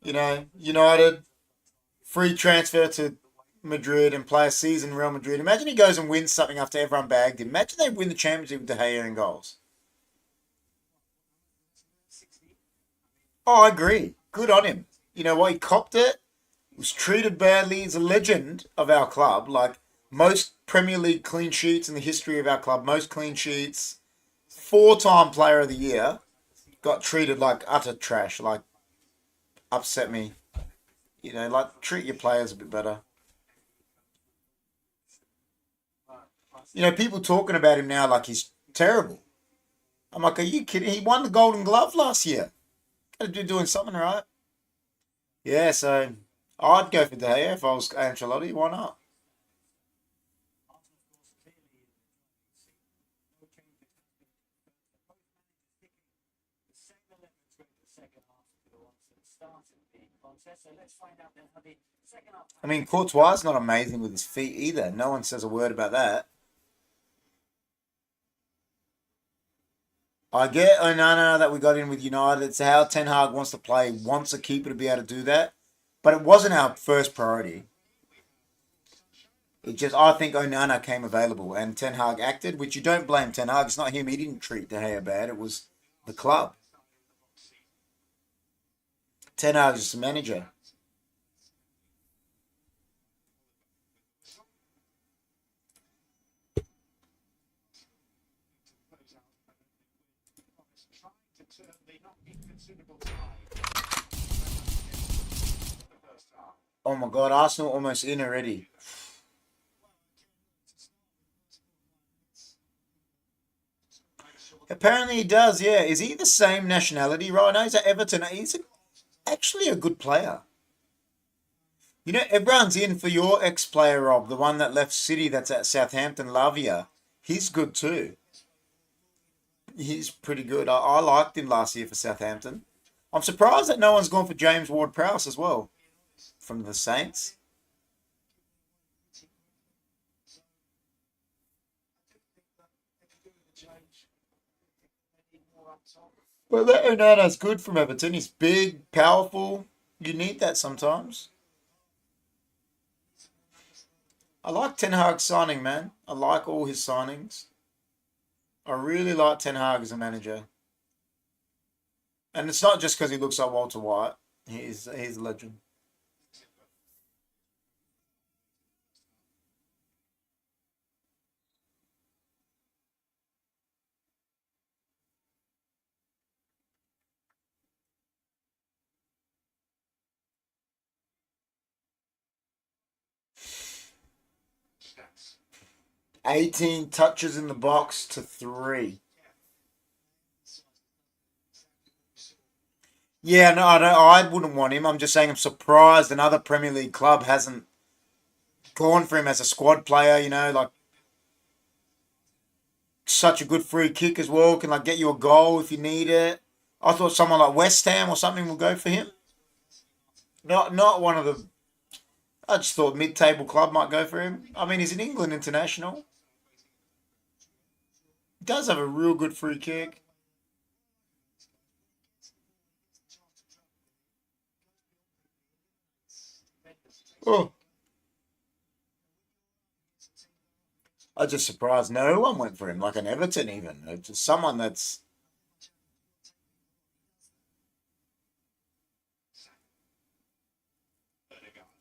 You know, United, free transfer to Madrid and play a season in Real Madrid. Imagine he goes and wins something after everyone bagged him. Imagine they win the Champions League with De Gea in goals. Oh, I agree. Good on him. You know what? He copped it. Was treated badly. He's a legend of our club. Like most Premier League clean sheets in the history of our club. Most clean sheets. 4-time Player of the Year. Got treated like utter trash. Like upset me. You know, like treat your players a bit better. You know, people talking about him now like he's terrible. I'm like, are you kidding? He won the Golden Glove last year. Got to be doing something right. Yeah, so I'd go for De Gea if I was Ancelotti. Why not? I mean, Courtois is not amazing with his feet either. No one says a word about that. I get Onana that we got in with United. It's how Ten Hag wants to play, wants a keeper to be able to do that. But it wasn't our first priority. It just, I think Onana came available and Ten Hag acted, which you don't blame Ten Hag. It's not him. He didn't treat De Gea bad. It was the club. Ten Hag is just a manager. Oh my God, Arsenal almost in already. Apparently he does, yeah. Is he the same nationality right now? He's at Everton. Actually a good player. You know, everyone's in for your ex-player, Rob, the one that left City that's at Southampton, Lavia. He's good too. He's pretty good. I liked him last year for Southampton. I'm surprised that no one's gone for James Ward-Prowse as well from the Saints. Well, that Onana's good from Everton. He's big, powerful. You need that sometimes. I like Ten Hag's signing, man. I like all his signings. I really like Ten Hag as a manager. And it's not just because he looks like Walter White. He's a legend. Stats. 18 touches in the box to 3. Yeah, no, I wouldn't want him. I'm just saying I'm surprised another Premier League club hasn't gone for him as a squad player, you know, like such a good free kick as well, can like get you a goal if you need it. I thought someone like West Ham or something will go for him. Not one of the I just thought mid-table club might go for him. I mean, he's an England international. He does have a real good free kick. Oh. I'm just surprised no one went for him, like an Everton even. It's just someone that's...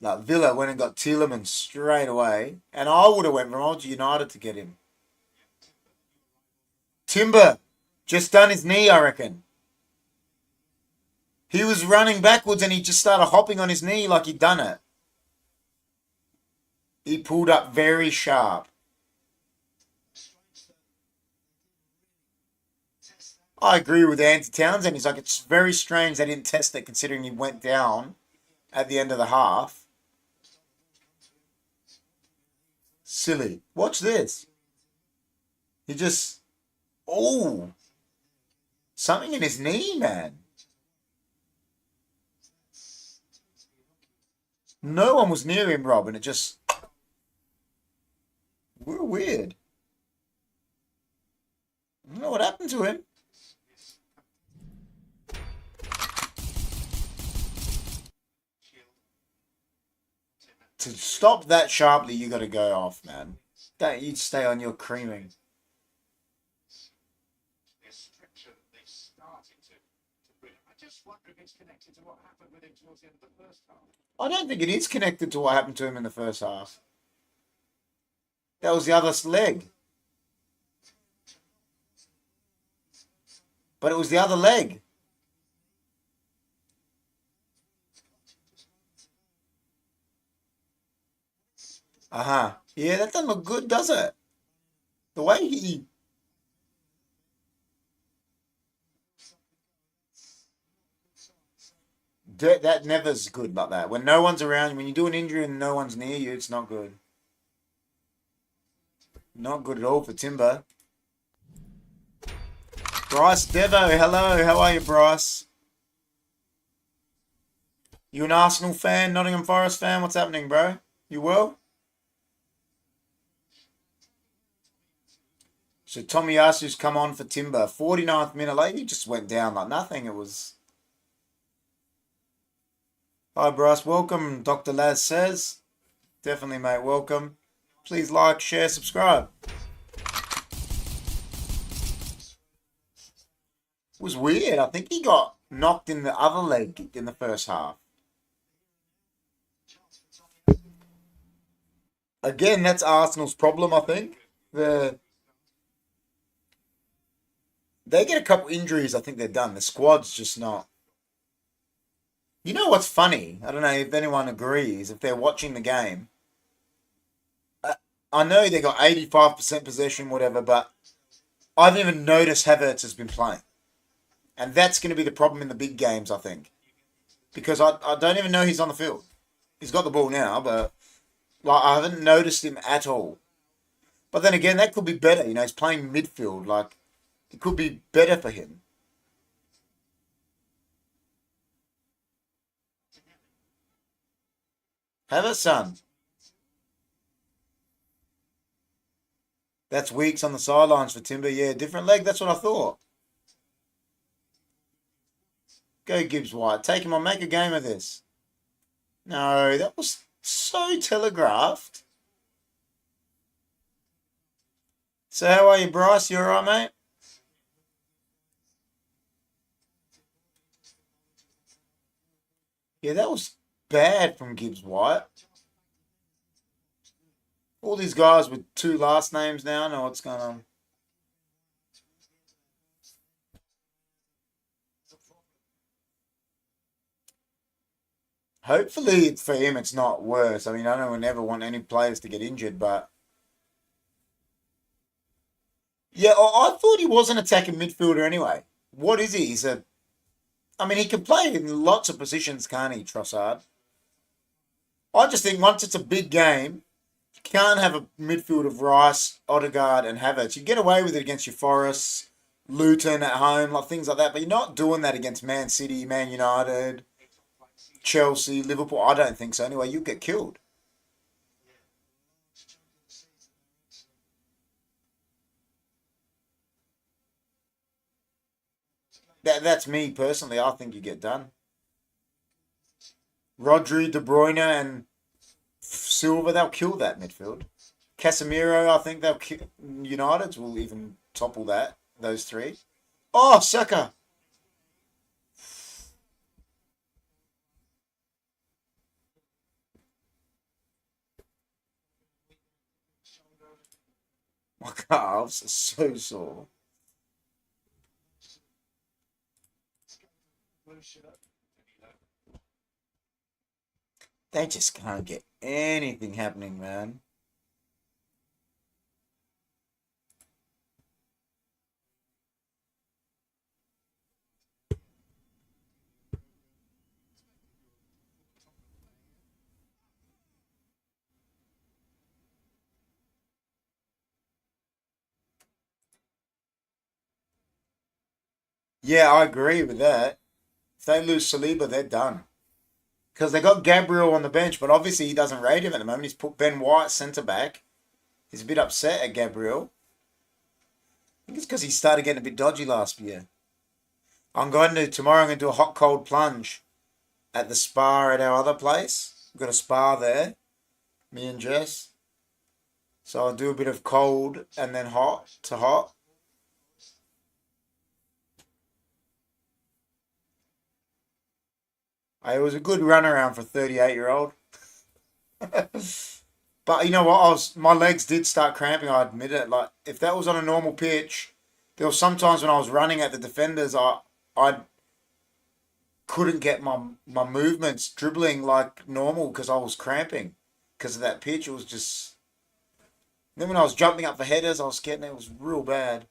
Like Villa went and got Tielemans straight away. And I would have went from Old United to get him. Timber. Just done his knee, I reckon. He was running backwards and he just started hopping on his knee like he'd done it. He pulled up very sharp. I agree with Andy Townsend. He's like, it's very strange they didn't test it considering he went down at the end of the half. Silly. Watch this. He just... Oh. Something in his knee, man. No one was near him, Rob, and it just... Weird. I don't know what happened to him. To stop that sharply, you got to go off, man. Don't you stay on your creaming. The structure that they started to bring. I just wonder if it's connected to what happened with him towards the end of the first half. I don't think it is connected to what happened to him in the first half. That was the other leg. But it was the other leg. Uh-huh. Yeah, that doesn't look good, does it? The way he... That never's good like that. When no one's around, when you do an injury and no one's near you, it's not good. Not good at all for Timber. Bryce Devo, hello. How are you, Bryce? You an Arsenal fan, Nottingham Forest fan? What's happening, bro? You well? So Tomiyasu's come on for Timber. 49th minute late, he just went down like nothing. It was... Hi, Bryce. Welcome, Dr. Laz says. Definitely, mate. Welcome. Please like, share, subscribe. It was weird. I think he got knocked in the other leg in the first half. Again, that's Arsenal's problem, I think. They get a couple injuries, I think they're done. The squad's just not... You know what's funny? I don't know if anyone agrees, if they're watching the game. I know they got 85% possession, whatever, but I haven't even noticed Havertz has been playing. And that's going to be the problem in the big games, I think. Because I don't even know he's on the field. He's got the ball now, but like I haven't noticed him at all. But then again, that could be better. You know, he's playing midfield. Like, it could be better for him. Havertz, son. That's weeks on the sidelines for Timber. Yeah, different leg. That's what I thought. Go Gibbs White. Take him on. Make a game of this. No, that was so telegraphed. So how are you, Bryce? You alright, mate? Yeah, that was bad from Gibbs White. All these guys with two last names now know what's going on. Hopefully for him it's not worse. I mean, I don't ever want any players to get injured, but... Yeah, I thought he was an attacking midfielder anyway. What is he? He's a... I mean, he can play in lots of positions, can't he, Trossard? I just think once it's a big game, you can't have a midfield of Rice, Odegaard and Havertz. You get away with it against your Forest, Luton at home, like things like that, but you're not doing that against Man City, Man United, Chelsea, Liverpool. I don't think so. Anyway, you get killed. That's me personally. I think you get done. Rodri, De Bruyne, and Silva, they'll kill that midfield. Casemiro, I think they'll kill. United's will even topple that. Those three. Oh, Saka. My calves are so sore. They just can't get anything happening, man. Yeah, I agree with that. If they lose Saliba, they're done. Because they got Gabriel on the bench, but obviously he doesn't rate him at the moment. He's put Ben White centre back. He's a bit upset at Gabriel. I think it's because he started getting a bit dodgy last year. Tomorrow I'm going to do a hot cold plunge at the spa at our other place. We've got a spa there, me and Jess. So I'll do a bit of cold and then hot to hot. It was a good runaround for a 38-year-old. But you know what? My legs did start cramping. I admit it. Like if that was on a normal pitch, there were sometimes when I was running at the defenders, I couldn't get my movements dribbling like normal because I was cramping because of that pitch. It was just. Then when I was jumping up for headers, I was getting it was real bad.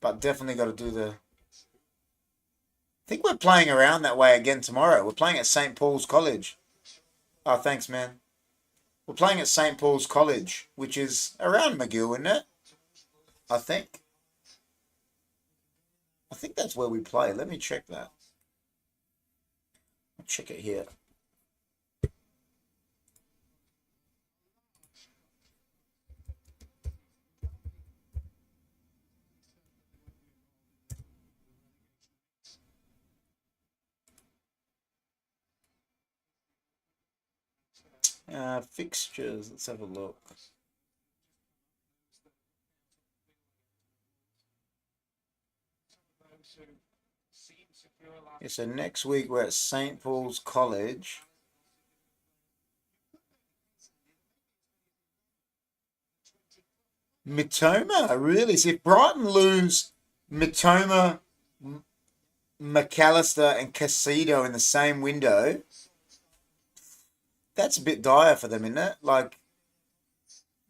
But definitely got to do the. I think we're playing around that way again tomorrow. We're playing at St. Paul's College. Oh, thanks, man. We're playing at St. Paul's College, which is around McGill, isn't it? I think. I think that's where we play. Let me check that. I'll check it here. Fixtures. Let's have a look. Yeah, so next week we're at St. Paul's College. Mitoma, really? So if Brighton lose Mitoma, McAllister, and Casido in the same window, that's a bit dire for them, isn't it? Like,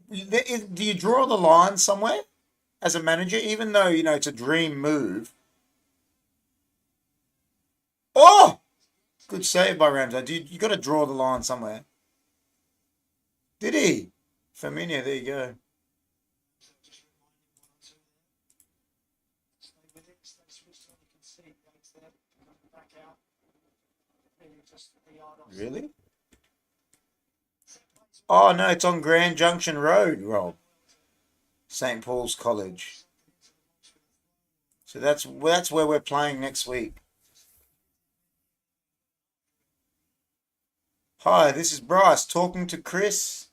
do you draw the line somewhere as a manager, even though it's a dream move? Oh, good save by Ramsey. You got to draw the line somewhere. Did he? Firmino, there you go. Really? Oh no, it's on Grand Junction Road, Rob. St. Paul's College. So that's where we're playing next week. Hi, this is Bryce talking to Chris.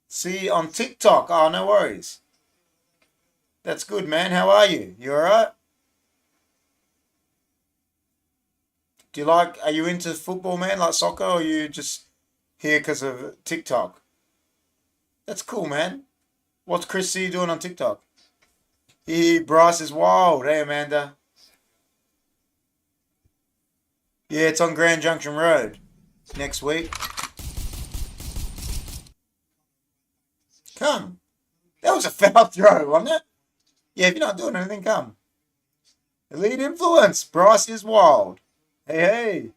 See on TikTok. Oh, no worries. That's good, man. How are you? You alright? Are you into football, man, like soccer, or are you just here because of TikTok? That's cool, man. What's Chris C doing on TikTok? Bryce is wild. Hey, Amanda. Yeah, it's on Grand Junction Road next week. Come. That was a foul throw, wasn't it? Yeah, if you're not doing anything, come. Elite influence. Bryce is wild. Hey.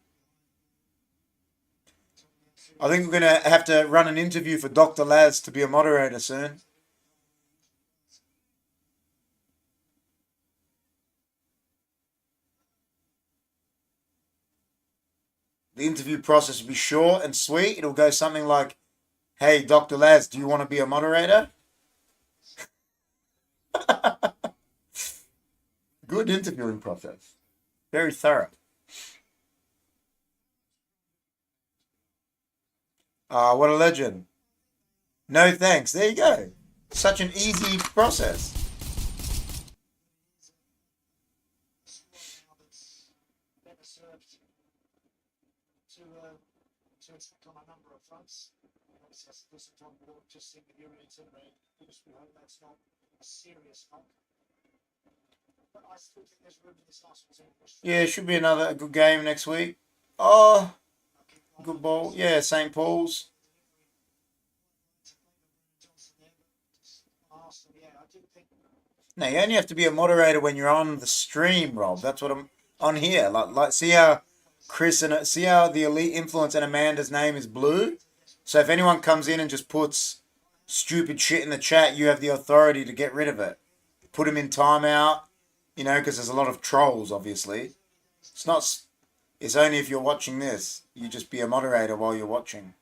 I think we're going to have to run an interview for Dr. Laz to be a moderator soon. The interview process will be short and sweet. It'll go something like, hey, Dr. Laz, do you want to be a moderator? Good interviewing process. Very thorough. Ah, what a legend. No thanks. There you go. Such an easy process. Better served to attack on a number of fronts. Obviously, as Chris and Tom will just seem to be really intimidated. Because we hope that's not a serious knock. But I still think there's room in this Arsenal team. Yeah, should be another good game next week. Oh, good ball. Yeah, St. Paul's. Now you only have to be a moderator when you're on the stream, Rob. That's what I'm on here. Like, see how Chris and see how the elite influence and Amanda's name is blue. So if anyone comes in and just puts stupid shit in the chat, you have the authority to get rid of it. Put them in timeout. You know, because there's a lot of trolls. Obviously, it's not. It's only if you're watching this. You just be a moderator while you're watching.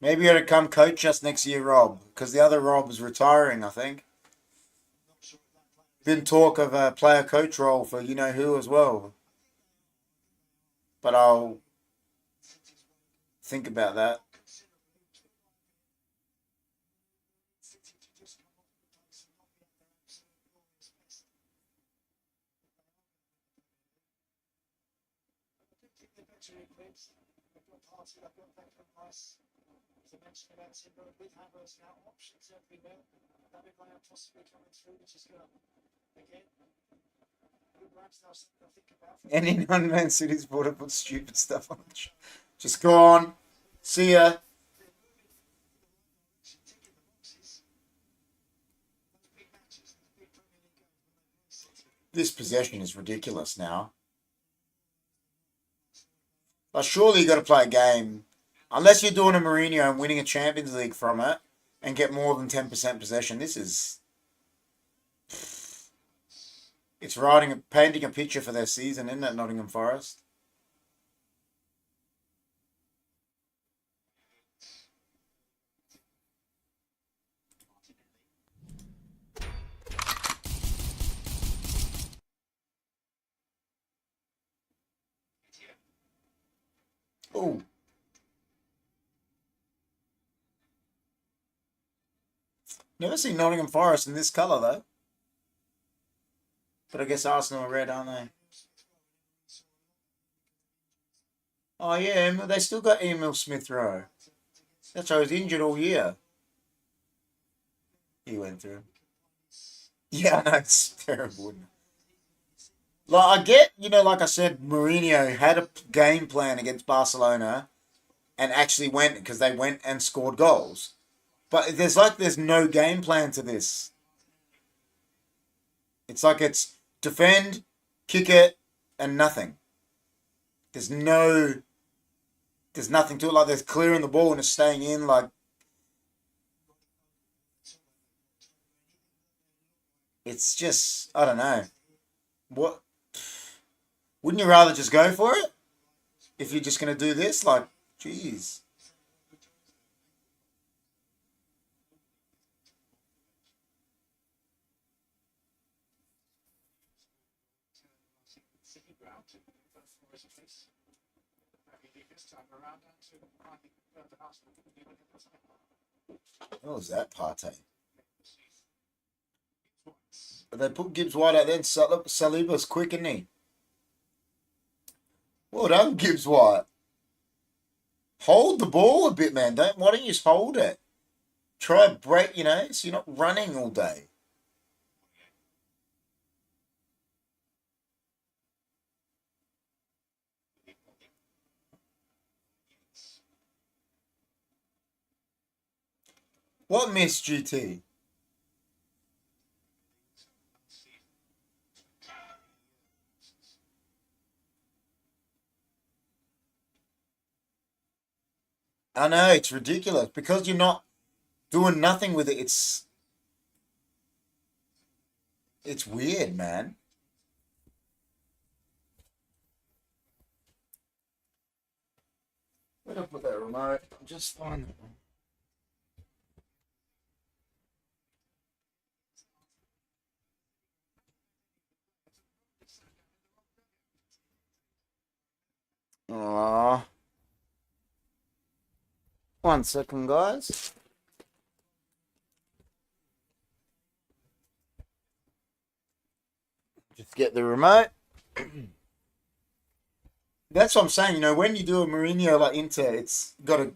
Maybe you ought to come coach us next year, Rob, because the other Rob is retiring, I think. Been talk of a player coach role for you know who as well. But I'll think about that. Any non-Man City supporter put stupid stuff on the show. Just go on. See ya. This possession is ridiculous now. But surely you got to play a game. Unless you're doing a Mourinho and winning a Champions League from it and get more than 10% possession. This is... It's painting a picture for their season, isn't it, Nottingham Forest? Oh. Never seen Nottingham Forest in this colour, though. But I guess Arsenal are red, aren't they? Oh, yeah, they still got Emil Smith-Rowe. That's why he was injured all year. He went through. Yeah, I know, it's terrible. Like, I get, like I said, Mourinho had a game plan against Barcelona and actually went, because they went and scored goals. But there's no game plan to this. It's like it's defend, kick it, and nothing. There's nothing to it. Like there's clearing the ball and it's staying in. Like it's just, I don't know. What? Wouldn't you rather just go for it? If you're just going to do this? Like, jeez. What was that partay? But they put Gibbs White out there and Saliba's quick, isn't he? Well done, Gibbs White. Hold the ball a bit, man. Why don't you just hold it? Try break, so you're not running all day. What miss, GT? I know, it's ridiculous. Because you're not doing nothing with it, it's weird, man. Where did I put that remote? I'll just find it. Aww. 1 second, guys. Just get the remote. That's what I'm saying. You know, when you do a Mourinho like Inter, it's got a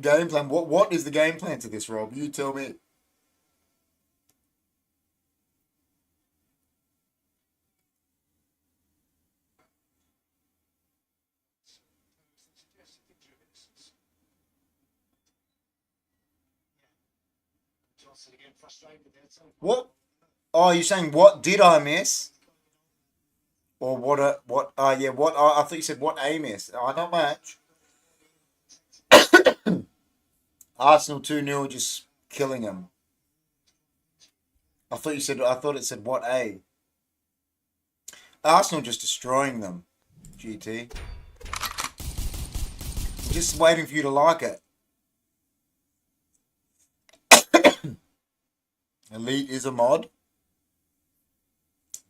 game plan. What is the game plan to this, Rob? You tell me. Johnson again frustrated there. What? Oh, you're saying what did I miss? Or what? Yeah. What? I thought you said what I missed. Oh, not much. Arsenal 2-0, just killing them. I thought you said. I thought it said what a. Arsenal just destroying them. GT. Just waiting for you to like it. Elite is a mod.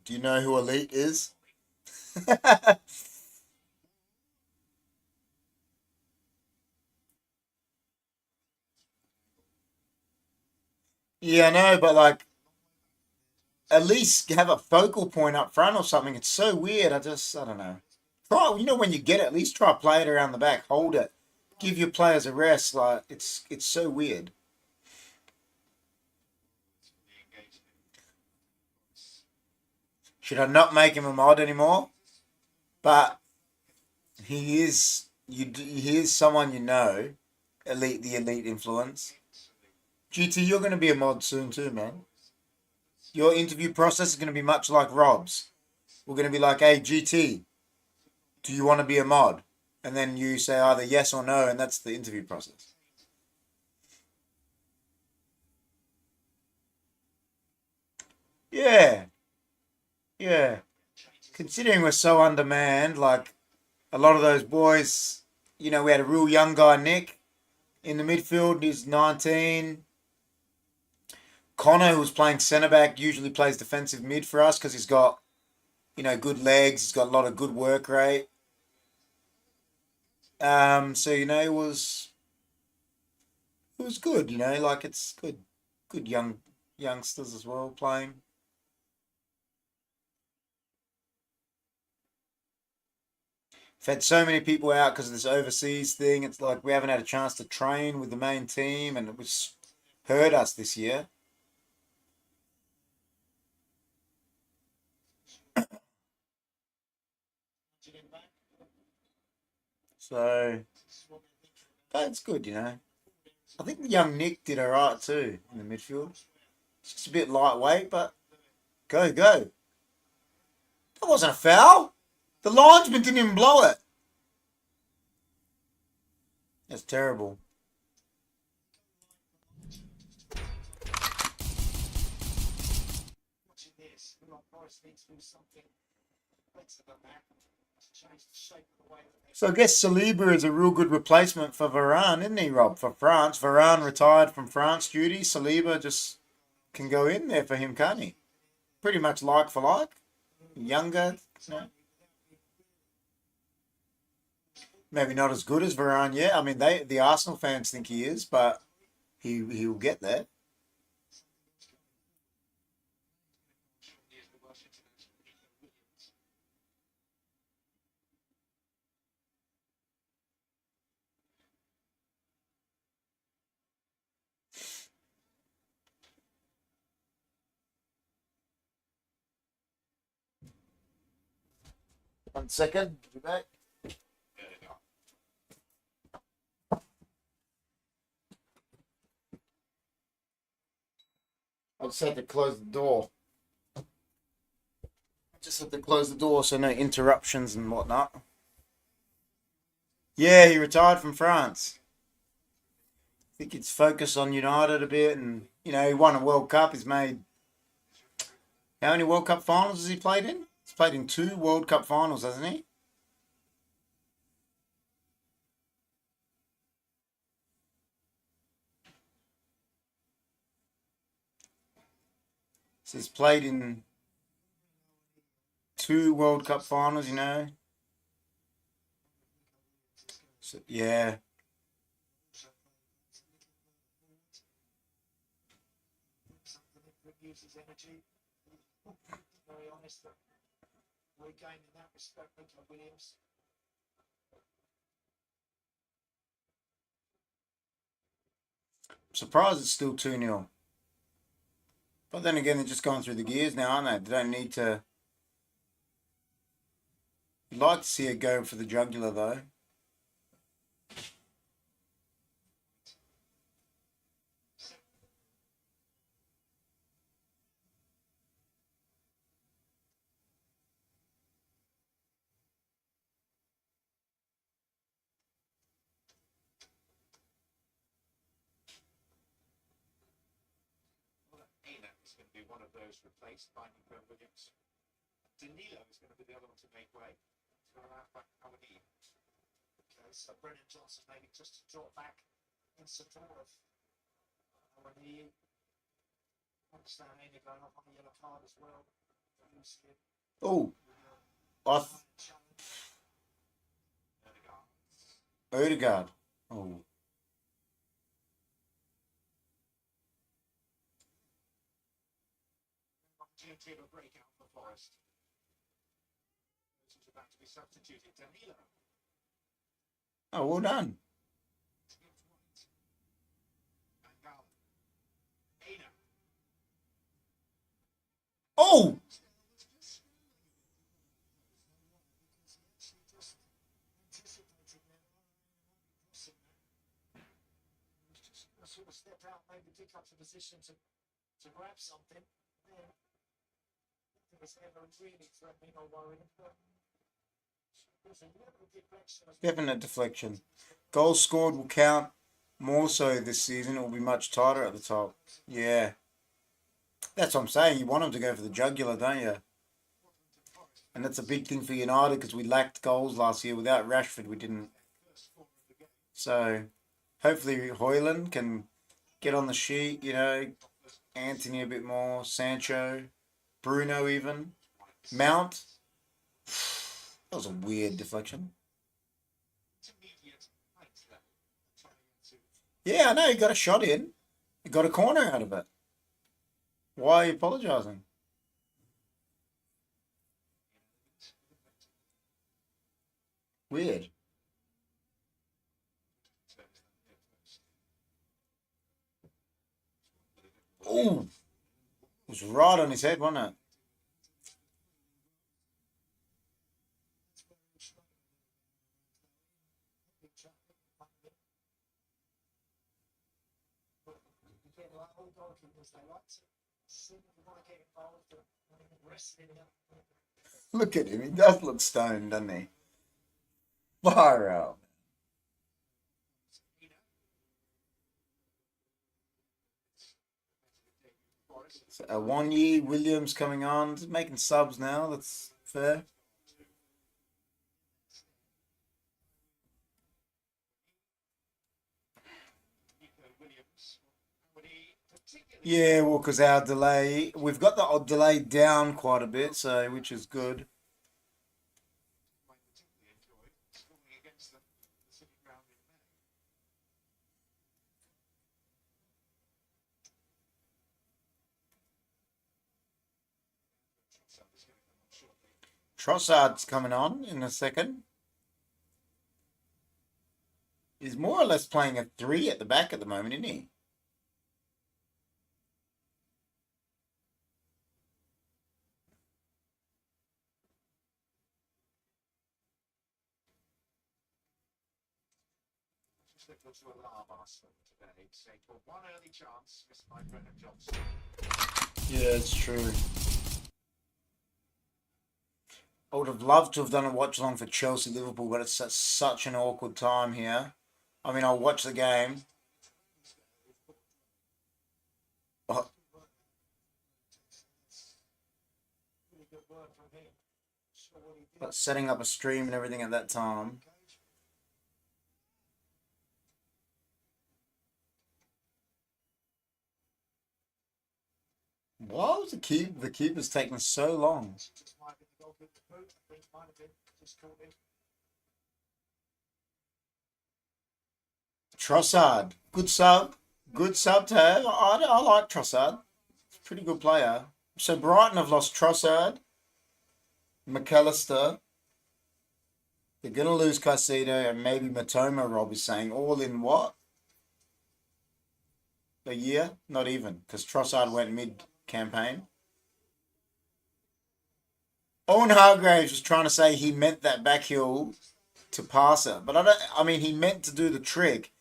Do you know who Elite is? Yeah, I know, but like, at least have a focal point up front or something. It's so weird. I don't know. Try, you know, when you get it, at least try play it around the back. Hold it. Give your players a rest. Like, it's so weird. Should I not make him a mod anymore? But he is someone you know. The elite influence. GT, you're going to be a mod soon too, man. Your interview process is going to be much like Rob's. We're going to be like, hey, GT, do you want to be a mod? And then you say either yes or no, and that's the interview process. Yeah, yeah. Considering we're so undermanned, like a lot of those boys, you know, we had a real young guy, Nick, in the midfield. He's 19. Connor, who's playing centre back, usually plays defensive mid for us because he's got, you know, good legs. He's got a lot of good work rate. So you know, it was good. You know, like it's good youngsters as well playing. We've had so many people out because of this overseas thing. It's like we haven't had a chance to train with the main team, and it was hurt us this year. So, but it's good, you know. I think the young Nick did alright too in the midfield. It's just a bit lightweight, but go. That wasn't a foul. The linesman didn't even blow it. That's terrible. Watching this, Forest needs to do something better than that to change the shape of the way that they. So I guess Saliba is a real good replacement for Varane, isn't he, Rob? For France. Varane retired from France duty. Saliba just can go in there for him, can't he? Pretty much like for like. Younger, you know. Maybe not as good as Varane yet. I mean, the Arsenal fans think he is, but he will get there. One second, be back. I just had to close the door. So no interruptions and whatnot. Yeah, he retired from France. I think he's focused on United a bit, and you know he won a World Cup. He's made how many World Cup finals has he played in? He's played in 2 World Cup finals, hasn't he? So he's played in 2 World Cup finals, you know. So, yeah. Uses energy. Very honest that we're gaining that respect. Nico Williams. Surprised it's still 2-0. But then again, they're just going through the gears now, aren't they? They don't need to. You'd like to see it go for the jugular, though. Ena is going to be one of those replaced by Nico Williams. Danilo is going to be the other one to make way. He's got a half back Howard. Okay, so Brennan Johnson maybe just to draw back in support of Howard. Understand Ena going off on the yellow card as well. Oh, Odegaard. Oh. Opportunity of a breakout for Forest. This is about to be substituted. Danilo. Oh, well done. Oh! Sort of step out, maybe pick up the position to grab something. Yeah. I think it's never really threatening or worrying. There's a little deflection. Definite deflection. Goals scored will count more so this season. It will be much tighter at the top. Yeah. That's what I'm saying. You want them to go for the jugular, don't you? And that's a big thing for United because we lacked goals last year. Without Rashford, we didn't. So, hopefully Hoyland can get on the sheet, you know. Anthony a bit more. Sancho. Bruno even. Mount. That was a weird deflection. Yeah, I know. He got a shot in. He got a corner out of it. Why are you apologising? Weird. Oh, it was right on his head, wasn't it? Look at him. He does look stoned, doesn't he? Far out. So, Awanyi, Williams coming on. Just making subs now. That's fair. Yeah, well, because our delay, we've got the delay down quite a bit, so which is good. Trossard's coming on in a second. He's more or less playing a 3 at the back at the moment, isn't he? To alarm Arsenal today, say for one early chance, missed by Brennan Johnson. Yeah, it's true. I would have loved to have done a watch along for Chelsea Liverpool, but it's at such an awkward time here. I mean, I'll watch the game. But setting up a stream and everything at that time. Why was the keeper's taking so long? Just might have been the goalkeeper boot. I think might have been just caught him. Trossard, good sub. Good sub to have. I like Trossard. He's a pretty good player. So Brighton have lost Trossard, McAllister. They're going to lose Caicedo and maybe Matoma, Rob is saying. All in what? A year? Not even, because Trossard went mid-campaign. Owen Hargraves was trying to say he meant that back heel to pass it. But I mean, he meant to do the trick,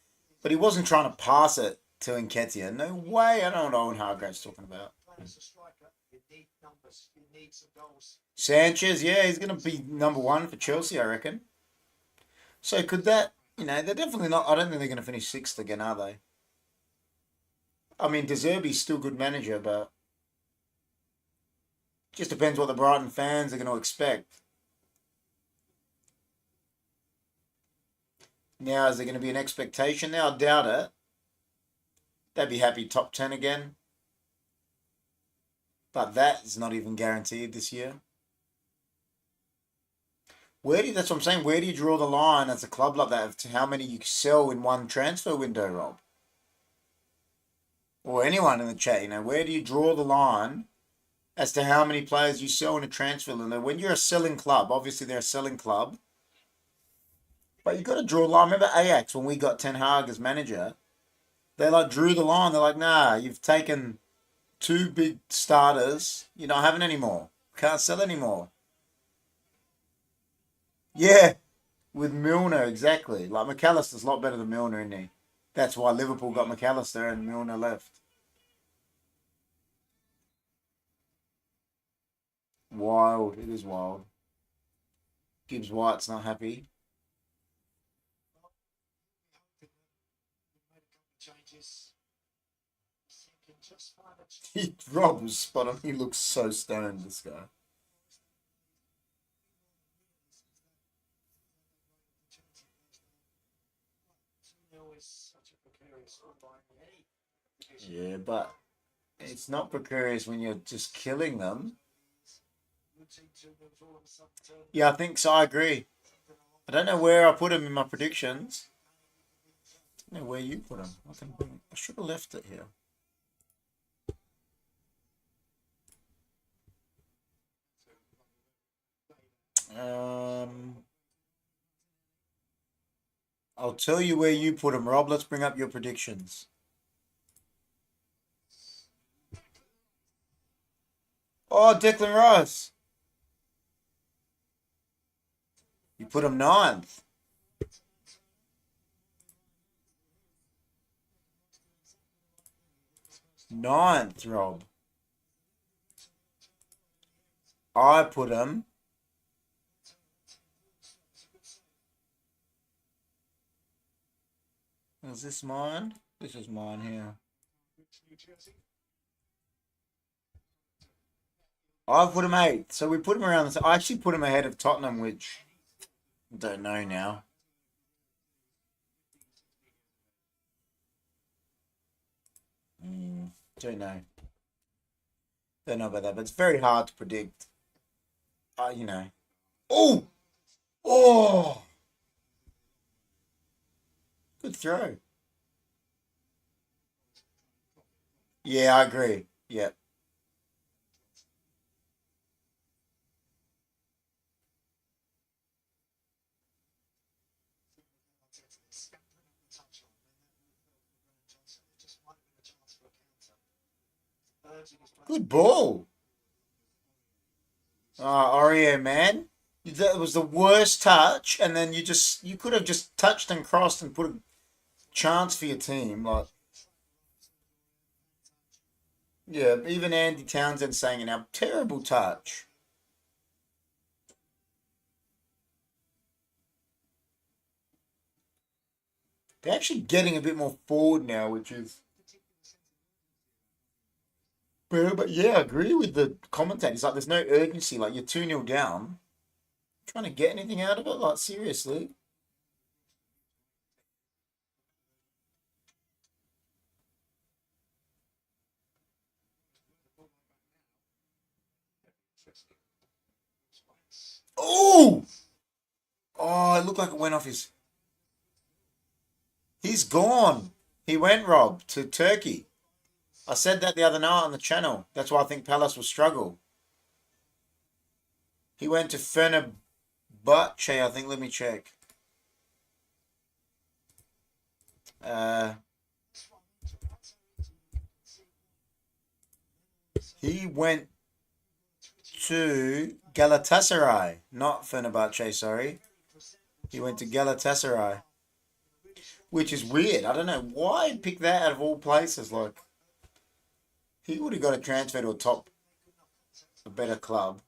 but he wasn't trying to pass it to Nketiah. No way. I don't know what Owen Hargraves is talking about. As a striker, you need numbers. You need some goals. Sanchez, yeah, he's going to be number one for Chelsea, I reckon. So could that, they're definitely not, I don't think they're going to finish sixth again, are they? I mean, De Zerbi's still a good manager, but just depends what the Brighton fans are going to expect. Now, is there going to be an expectation now? I doubt it. They'd be happy top 10 again. But that is not even guaranteed this year. That's what I'm saying. Where do you draw the line as a club like that to how many you sell in one transfer window, Rob? Or anyone in the chat, where do you draw the line as to how many players you sell in a transfer window? When you're a selling club, obviously they're a selling club, but you've got to draw a line. Remember Ajax, when we got Ten Hag as manager, they drew the line. They're like, nah, you've taken two big starters. You're not having any more. Can't sell anymore. Yeah, with Milner, exactly. McAllister's a lot better than Milner, isn't he? That's why Liverpool got McAllister and Milner left. Wild. It is wild. Gibbs White's not happy. Changes. Rob was spot on. He looks so stoned, this guy. Yeah, but it's not precarious when you're just killing them. Yeah, I think so. I agree. I don't know where I put him in my predictions. I don't know where you put him. I should have left it here. I'll tell you where you put him, Rob. Let's bring up your predictions. Oh, Declan Rice. You put him ninth. Ninth, Rob. I put him. Is this mine? This is mine here. I've put him 8th. So we put him around. I actually put him ahead of Tottenham, which I don't know now. Don't know. Don't know about that, but it's very hard to predict. Oh! Oh! Good throw. Yeah, I agree. Yeah. Good ball. Oreo, man. That was the worst touch, and then you could have just touched and crossed and put a chance for your team. Yeah, even Andy Townsend saying it now. Terrible touch. They're actually getting a bit more forward now, which is... But yeah, I agree with the commentators. There's no urgency. You're 2-0 down. Trying to get anything out of it? Seriously? Oh! Oh, it looked like it went off his... He's gone. He went, Rob, to Turkey. I said that the other night on the channel. That's why I think Palace will struggle. He went to Fenerbahce, I think. Let me check. He went to Galatasaray, not Fenerbahce, sorry. He went to Galatasaray, which is weird. I don't know why he'd pick that out of all places. Like, he would have got a transfer to a better club.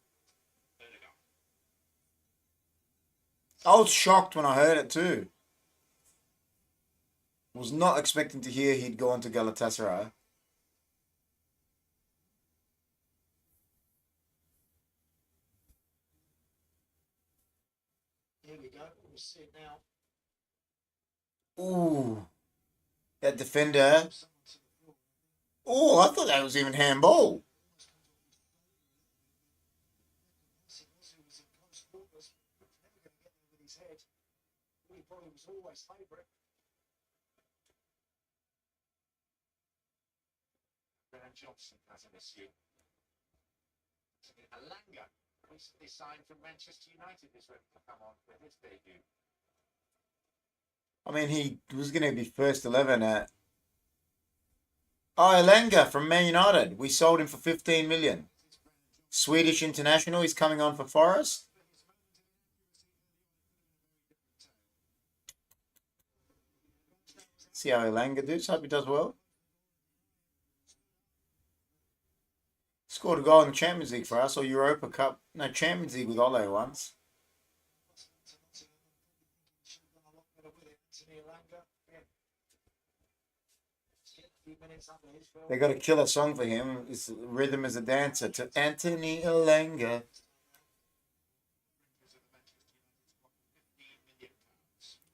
I was shocked when I heard it too. Was not expecting to hear he'd gone to Galatasaray. Here we go. We'll see it now. Ooh. That defender. Oh, I thought that was even handball. He probably was always favourite. Brennan Johnson has an issue. Alanga, recently signed from Manchester United, is ready to come on for his debut. I mean, he was going to be first 11 at... Oh, Elanga from Man United. We sold him for 15 million. Swedish international. He's coming on for Forest. See how Elanga does. Hope he does well. Scored a goal in the Champions League for us, or Europa Cup. No, Champions League with Ole once. They got a killer song for him. It's Rhythm as a Dancer to Anthony Elanga.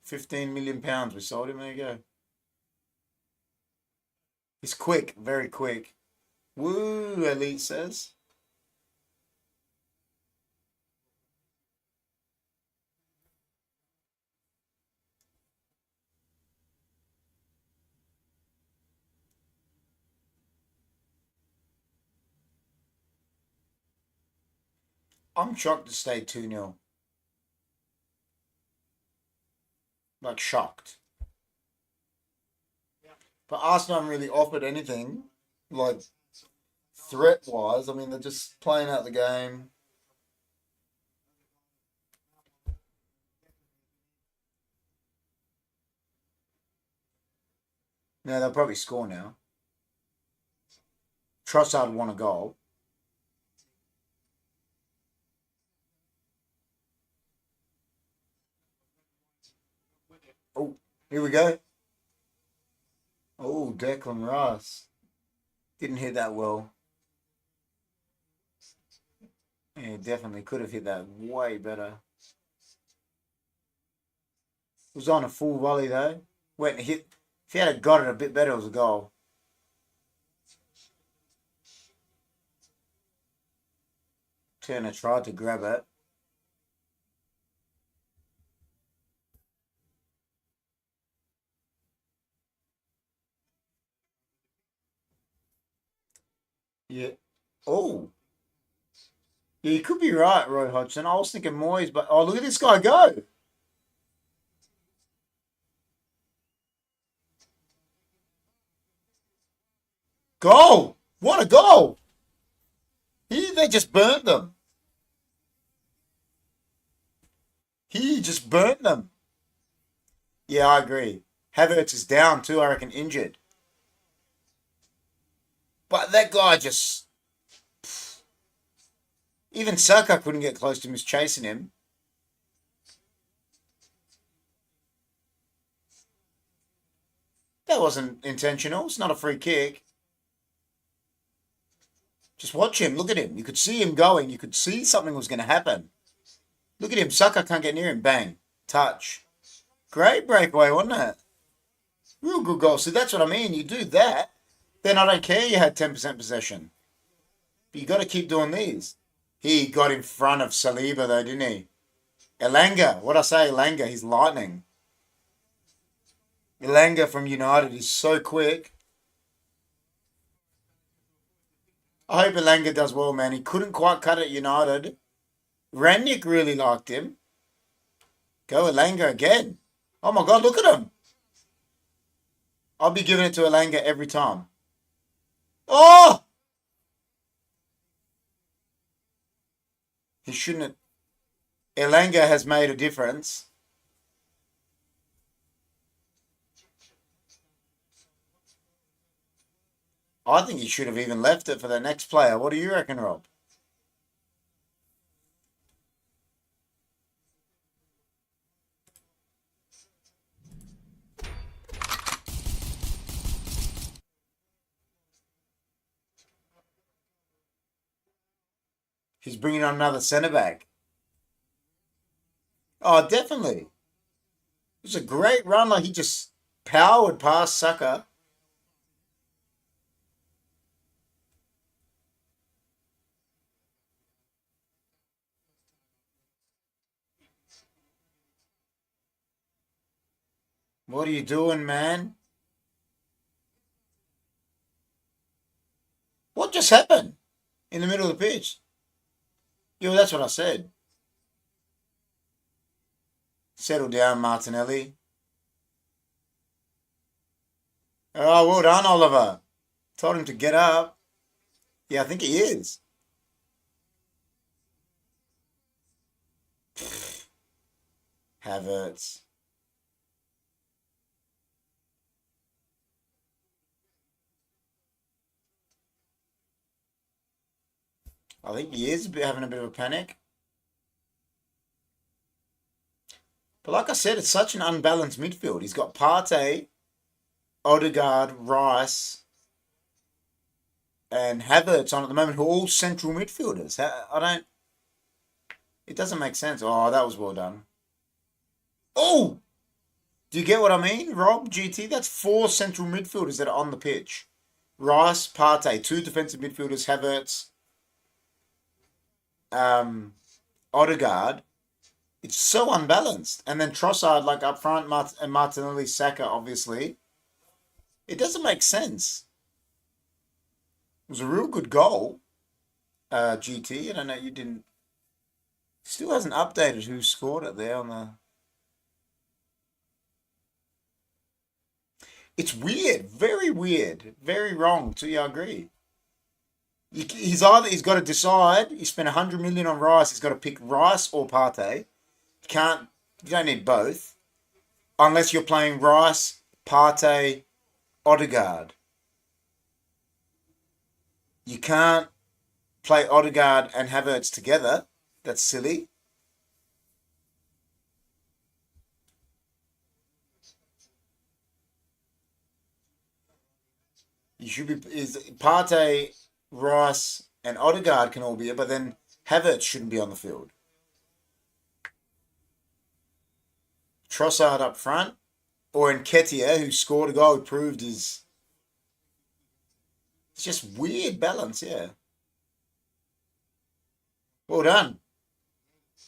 £15 million we sold him. There you go. He's quick, very quick. Woo, Elite says. I'm shocked to stay 2-0. Like, shocked. But Arsenal haven't really offered anything, like, threat-wise. I mean, they're just playing out the game. Yeah, they'll probably score now. Trossard won a goal. Oh, here we go. Oh, Declan Rice. Didn't hit that well. Yeah, definitely could have hit that way better. It was on a full volley though. Went and hit. If he had got it a bit better, it was a goal. Turner tried to grab it. Yeah. Oh. Yeah, you could be right, Roy Hodgson. I was thinking Moyes, but oh, look at this guy go. Goal! What a goal! They just burnt them. He just burnt them. Yeah, I agree. Havertz is down too, I reckon, injured. But that guy just... Even Saka couldn't get close to him. He was chasing him. That wasn't intentional. It's not a free kick. Just watch him. Look at him. You could see him going. You could see something was going to happen. Look at him. Saka can't get near him. Bang. Touch. Great breakaway, wasn't it? Real good goal. See, that's what I mean. You do that, then I don't care you had 10% possession. But you got to keep doing these. He got in front of Saliba though, didn't he? Elanga, what I say, Elanga, he's lightning. Elanga from United is so quick. I hope Elanga does well, man. He couldn't quite cut it at United. Ranić really liked him. Go Elanga again. Oh my God, look at him. I'll be giving it to Elanga every time. Oh! He shouldn't have. Elanga has made a difference. I think he should have even left it for the next player. What do you reckon, Rob? He's bringing on another centre back. Oh, definitely. It was a great run. Like he just powered past Saka. What are you doing, man? What just happened in the middle of the pitch? Yo, that's what I said. Settle down, Martinelli. Oh, well done, Oliver. Told him to get up. Yeah, I think he is. Havertz. I think he is having a bit of a panic. But like I said, it's such an unbalanced midfield. He's got Partey, Odegaard, Rice, and Havertz on at the moment, who are all central midfielders. I don't. It doesn't make sense. Oh, that was well done. Oh! Do you get what I mean, Rob, GT? That's 4 central midfielders that are on the pitch. Rice, Partey, 2 defensive midfielders, Havertz, Odegaard. It's so unbalanced. And then Trossard, like up front, and Martinelli, Saka, obviously. It doesn't make sense. It was a real good goal, GT. I don't know, you didn't. Still hasn't updated who scored it there on the. It's weird, very wrong. Do you agree? He's got to decide. He spent 100 million on Rice. He's got to pick Rice or Partey. You don't need both, unless you're playing Rice, Partey, Odegaard. You can't play Odegaard and Havertz together. That's silly. You should be Partey, Rice, and Odegaard can all be it, but then Havertz shouldn't be on the field. Trossard up front, or Nketiah, who scored a goal, who proved his. It's just weird balance, yeah. Well done.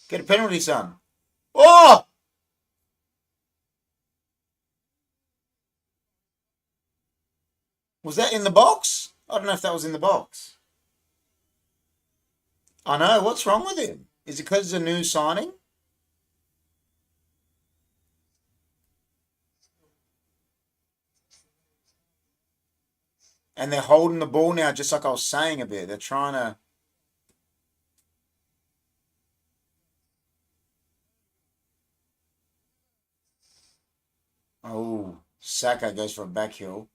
Get a penalty, son. Oh! Was that in the box? I don't know if that was in the box. I know. What's wrong with him? Is it because it's a new signing? And they're holding the ball now, just like I was saying a bit. They're trying to. Oh, Saka goes for a back heel.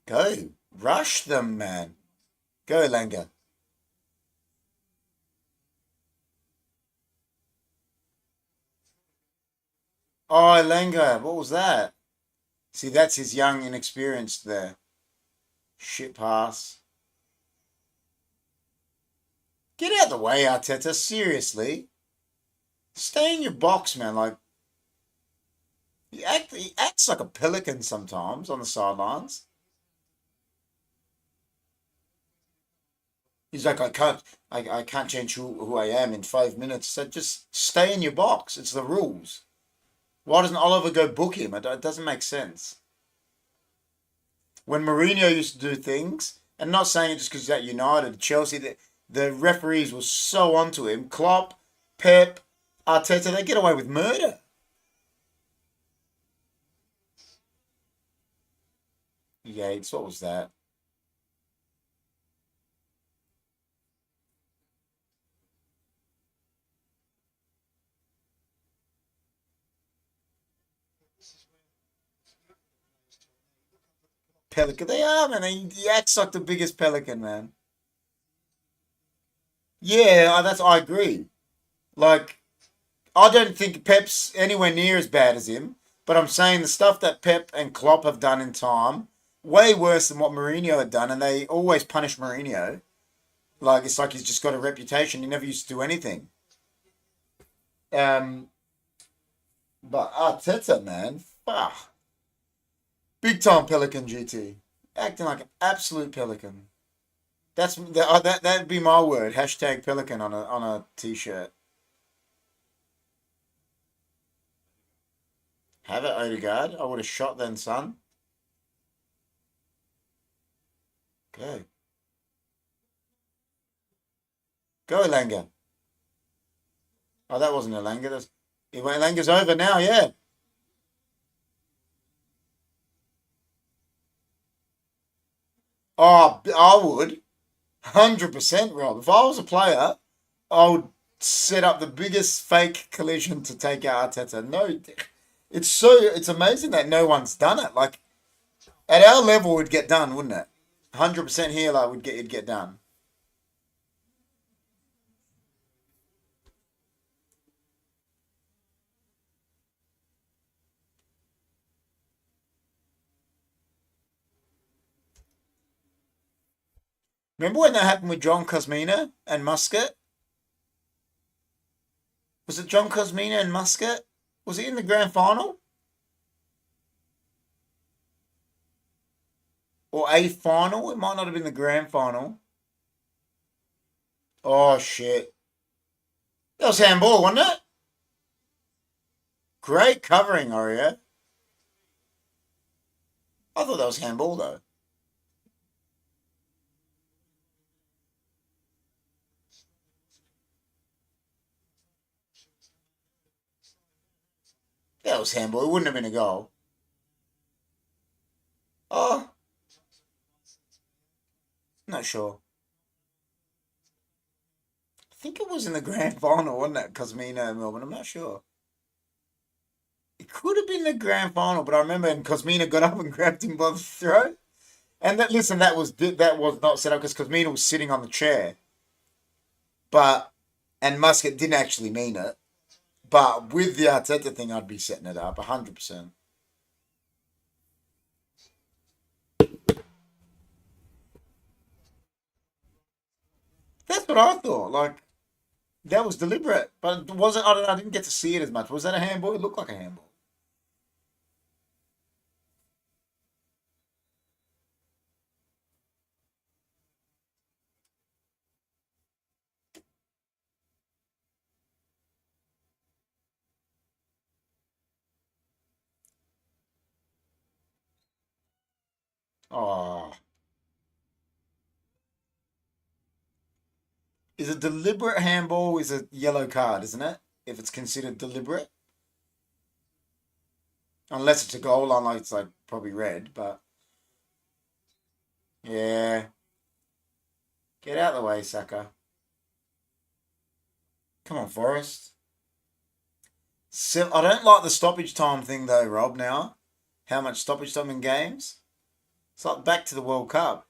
Go. Rush them, man. Go, Langa. Oh, Langa. What was that? See, that's his young inexperienced there. Shit pass. Get out the way, Arteta. Seriously. Stay in your box, man. Like, he acts like a pelican sometimes on the sidelines. He's like, I can't change who I am in 5 minutes. So just stay in your box. It's the rules. Why doesn't Oliver go book him? It doesn't make sense. When Mourinho used to do things, and not saying it just because he's at United, Chelsea, the referees were so onto him. Klopp, Pep, Arteta, they get away with murder. Yates, what was that? Pelican. They are, man. He acts like the biggest pelican, man. Yeah, I agree. Like, I don't think Pep's anywhere near as bad as him, but I'm saying the stuff that Pep and Klopp have done in time, way worse than what Mourinho had done, and they always punish Mourinho. Like, it's like he's just got a reputation. He never used to do anything. Um, but Arteta, man, big time pelican GT, acting like an absolute pelican. That'd be my word. Hashtag pelican on a t-shirt. Have it, Odegaard. I would have shot then, son. Okay. Go, Elanga. Oh, that wasn't Elanga. Elanga's over now, yeah. Oh, I would. 100%, Rob. If I was a player, I would set up the biggest fake collision to take out Arteta. No, it's amazing that no one's done it. Like, at our level, it'd get done, wouldn't it? 100% here, like, it'd get done. Remember when that happened with John Cosmina and Muscat? Was it John Cosmina and Muscat? Was he in the grand final? Or a final? It might not have been the grand final. Oh, shit. That was handball, wasn't it? Great covering, Oreo. I thought that was handball, though. That was handball. It wouldn't have been a goal. Oh, not sure. I think it was in the grand final, wasn't it? Cosmino and Melbourne. I'm not sure. It could have been the grand final, but I remember and Cosmina got up and grabbed him by the throat. And listen, that was not set up because Cosmina was sitting on the chair. But and Muscat didn't actually mean it. But with the Arteta thing, I'd be setting it up 100%. That's what I thought. Like that was deliberate, but it wasn't. I don't know. I didn't get to see it as much. Was that a handball? It looked like a handball. Oh, is a deliberate handball is a yellow card, isn't it? If it's considered deliberate, unless it's a goal line, like it's like probably red. But yeah, get out of the way, Saka. Come on, Forest. So, I don't like the stoppage time thing though, Rob. Now, how much stoppage time in games? It's like back to the World Cup.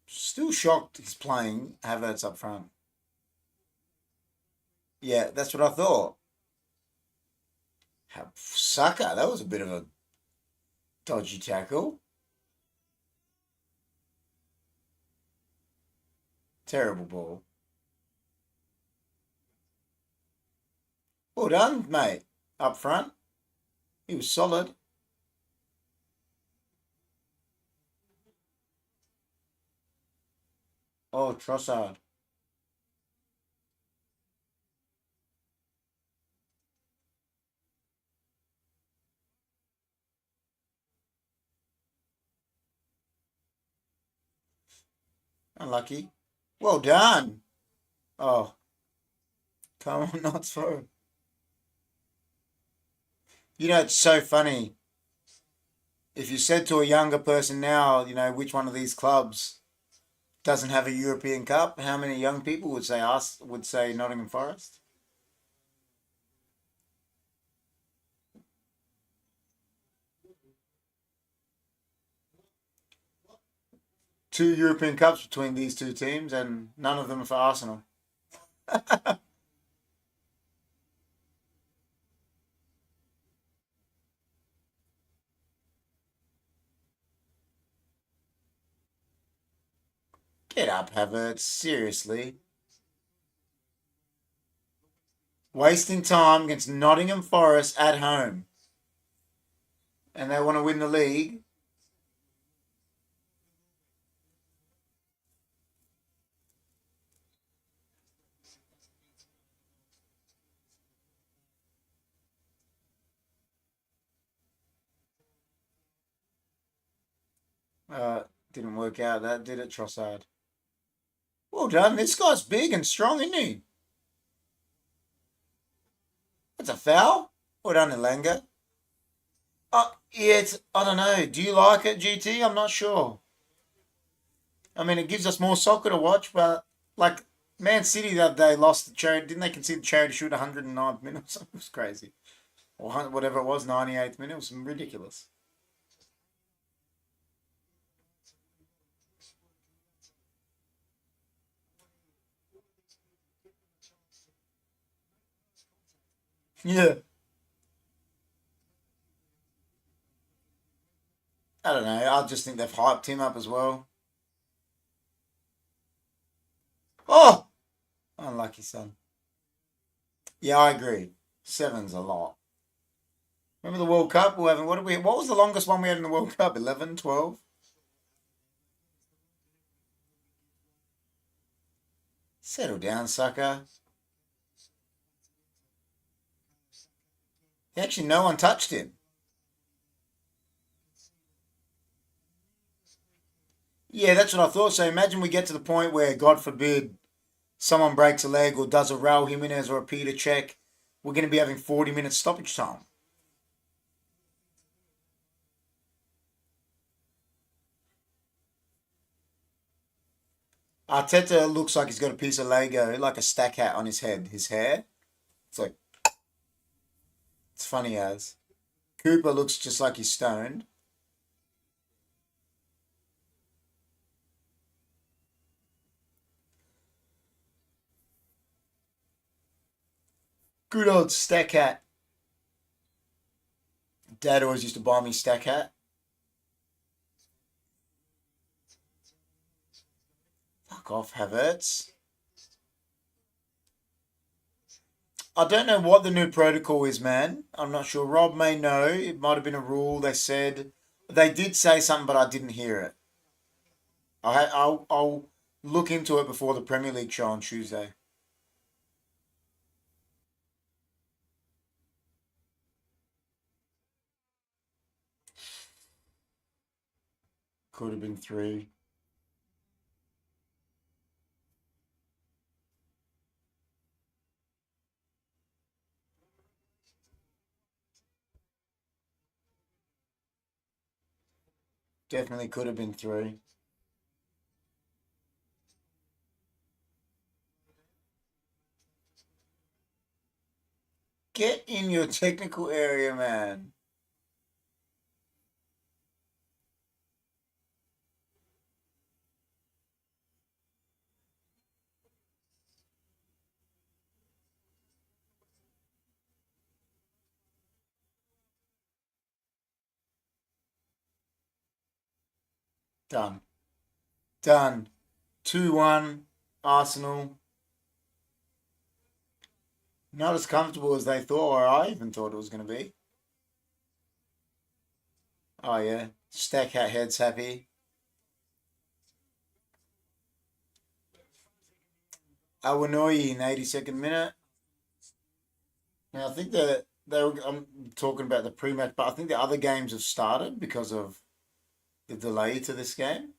Still shocked he's playing Havertz up front. Yeah, that's what I thought. Saka, that was a bit of a dodgy tackle. Terrible ball. Well done, mate. Up front. He was solid. Oh, Trossard. Unlucky. Well done. Oh, come on, not through. You know, it's so funny. If you said to a younger person now, which one of these clubs doesn't have a European Cup, how many young people would say us would say Nottingham Forest? Two European Cups between these two teams, and none of them are for Arsenal. Get up, Havertz. Seriously. Wasting time against Nottingham Forest at home. And they want to win the league. Didn't work out that, did it, Trossard? Well done. This guy's big and strong, isn't he? That's a foul. Well done, Elanga. Yeah, I don't know. Do you like it, GT? I'm not sure. I mean, it gives us more soccer to watch, but like Man City the other day lost the charity. Didn't they concede the charity shoot 109th minute? It was crazy. Or whatever it was, 98th minute. It was ridiculous. Yeah. I don't know. I just think they've hyped him up as well. Oh! Unlucky son. Yeah, I agree. Seven's a lot. Remember the World Cup? What was the longest one we had in the World Cup? 11, 12? Settle down, sucker. Actually, no one touched him. Yeah, that's what I thought. So imagine we get to the point where, God forbid, someone breaks a leg or does a Raul Jimenez or a Peter check. We're going to be having 40 minutes stoppage time. Arteta looks like he's got a piece of Lego, like a stack hat on his head. His hair. It's like, it's funny as. Cooper looks just like he's stoned. Good old stack hat. Dad always used to buy me stack hat. Fuck off, Havertz. I don't know what the new protocol is, man. I'm not sure. Rob may know. It might have been a rule. They did say something, but I didn't hear it. I'll look into it before the Premier League show on Tuesday. Could have been three. Definitely could have been three. Get in your technical area, man. Done. Done. 2-1. Arsenal. Not as comfortable as they thought, or I even thought it was going to be. Oh, yeah. Stack hat head's happy. Awanoi in the 82nd minute. Now, I think that I'm talking about the pre-match, but I think the other games have started because of the delay to this game.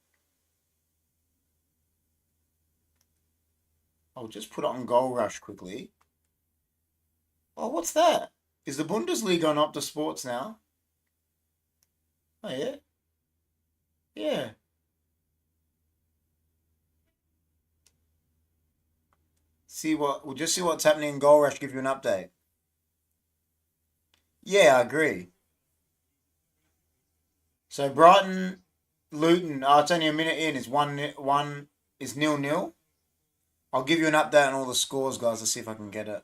I'll just put it on Goal Rush quickly. Oh, what's that? Is the Bundesliga on Opta Sports now? Oh, yeah. Yeah. We'll just see what's happening in Goal Rush, give you an update. Yeah, I agree. So Brighton, Luton, it's only a minute in. It's 1-1, is 0-0. I'll give you an update on all the scores, guys. Let's see if I can get it.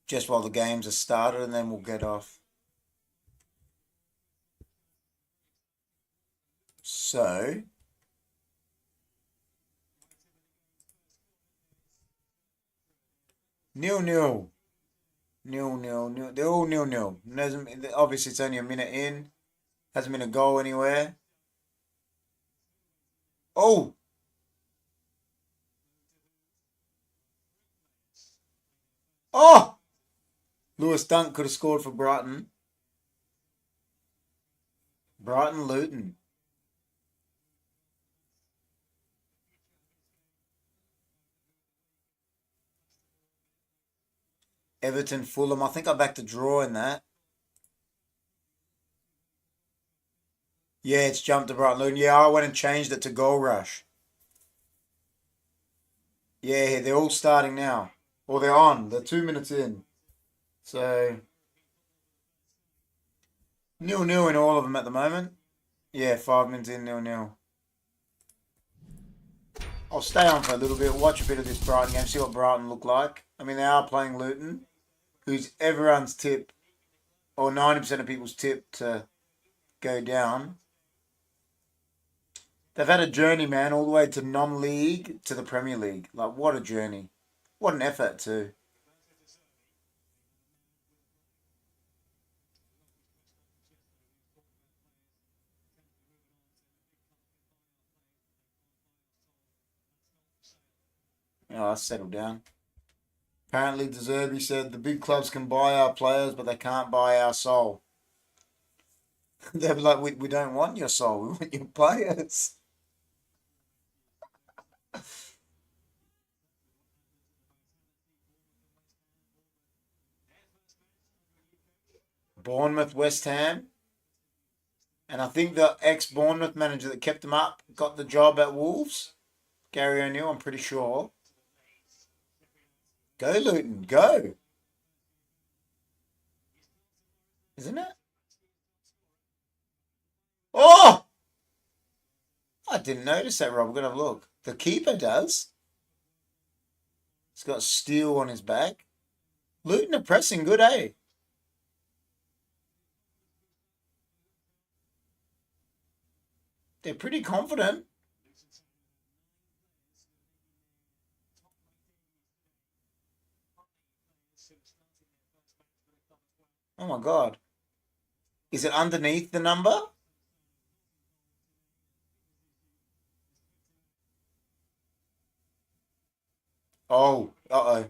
Just while the games are started, and then we'll get off. So, 0-0. 0-0. They're all 0-0. Obviously, it's only a minute in. Hasn't been a goal anywhere. Oh! Oh! Lewis Dunk could have scored for Brighton. Brighton Luton. Everton Fulham. I think I backed a draw in that. Yeah, it's jumped to Brighton Luton. Yeah, I went and changed it to Goal Rush. Yeah, they're all starting now. Or they're on. They're 2 minutes in. So 0-0 in all of them at the moment. Yeah, 5 minutes in, 0-0. I'll stay on for a little bit, watch a bit of this Brighton game, see what Brighton look like. I mean, they are playing Luton, who's everyone's tip, or 90% of people's tip to go down. They've had a journey, man, all the way to non-league to the Premier League. Like, what a journey. What an effort, too. Oh, settle down. Apparently, De Zerbi said the big clubs can buy our players, but they can't buy our soul. They're like, we don't want your soul, we want your players. Bournemouth, West Ham. And I think the ex-Bournemouth manager that kept him up got the job at Wolves. Gary O'Neill, I'm pretty sure. Go, Luton, go. Isn't it? Oh! I didn't notice that, Rob. We're going to have a look. The keeper does. He's got steel on his back. Luton are pressing good, eh? They're pretty confident. Oh my God. Is it underneath the number? Oh, uh-oh.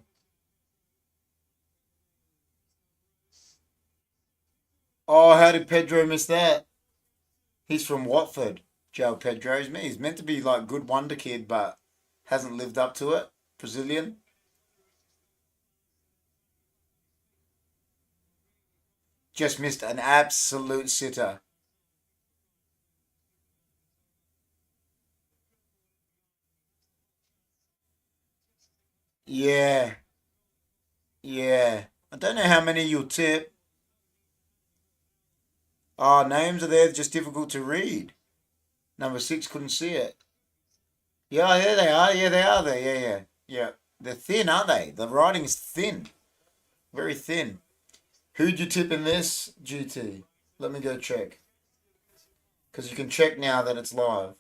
Oh, how did Pedro miss that? He's from Watford. Joe Pedro. He's meant to be like good wonder kid, but hasn't lived up to it. Brazilian. Just missed an absolute sitter. Yeah, yeah. I don't know how many you'll tip. Oh, names are there, just difficult to read. Number 6 couldn't see it. Yeah, there they are. Yeah, they are there. Yeah, yeah, yeah. They're thin, aren't they? The writing is thin. Very thin. Who'd you tip in this, GT? Let me go check. Because you can check now that it's live.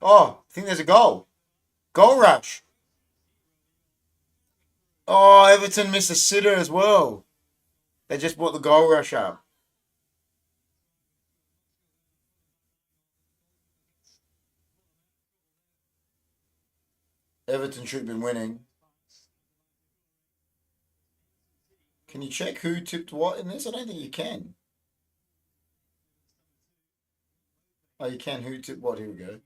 Oh, I think there's a goal. Goal rush. Oh, Everton missed a sitter as well. They just brought the goal rush up. Everton should have been winning. Can you check who tipped what in this? I don't think you can. Oh, you can. Who tipped what? Here we go.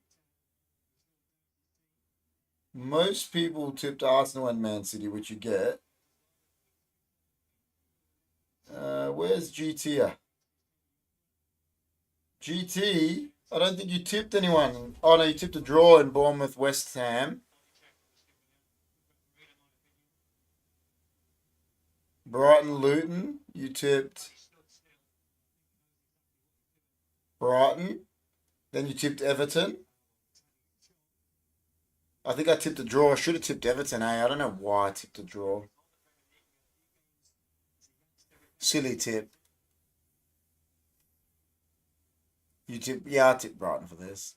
Most people tipped Arsenal and Man City, which you get. Where's GT? GT? I don't think you tipped anyone. Oh no, you tipped a draw in Bournemouth West Ham. Brighton Luton. You tipped Brighton. Then you tipped Everton. I think I tipped a draw. I should have tipped Everton, eh? I don't know why I tipped a draw. Silly tip. You tipped, yeah, I tipped Brighton for this.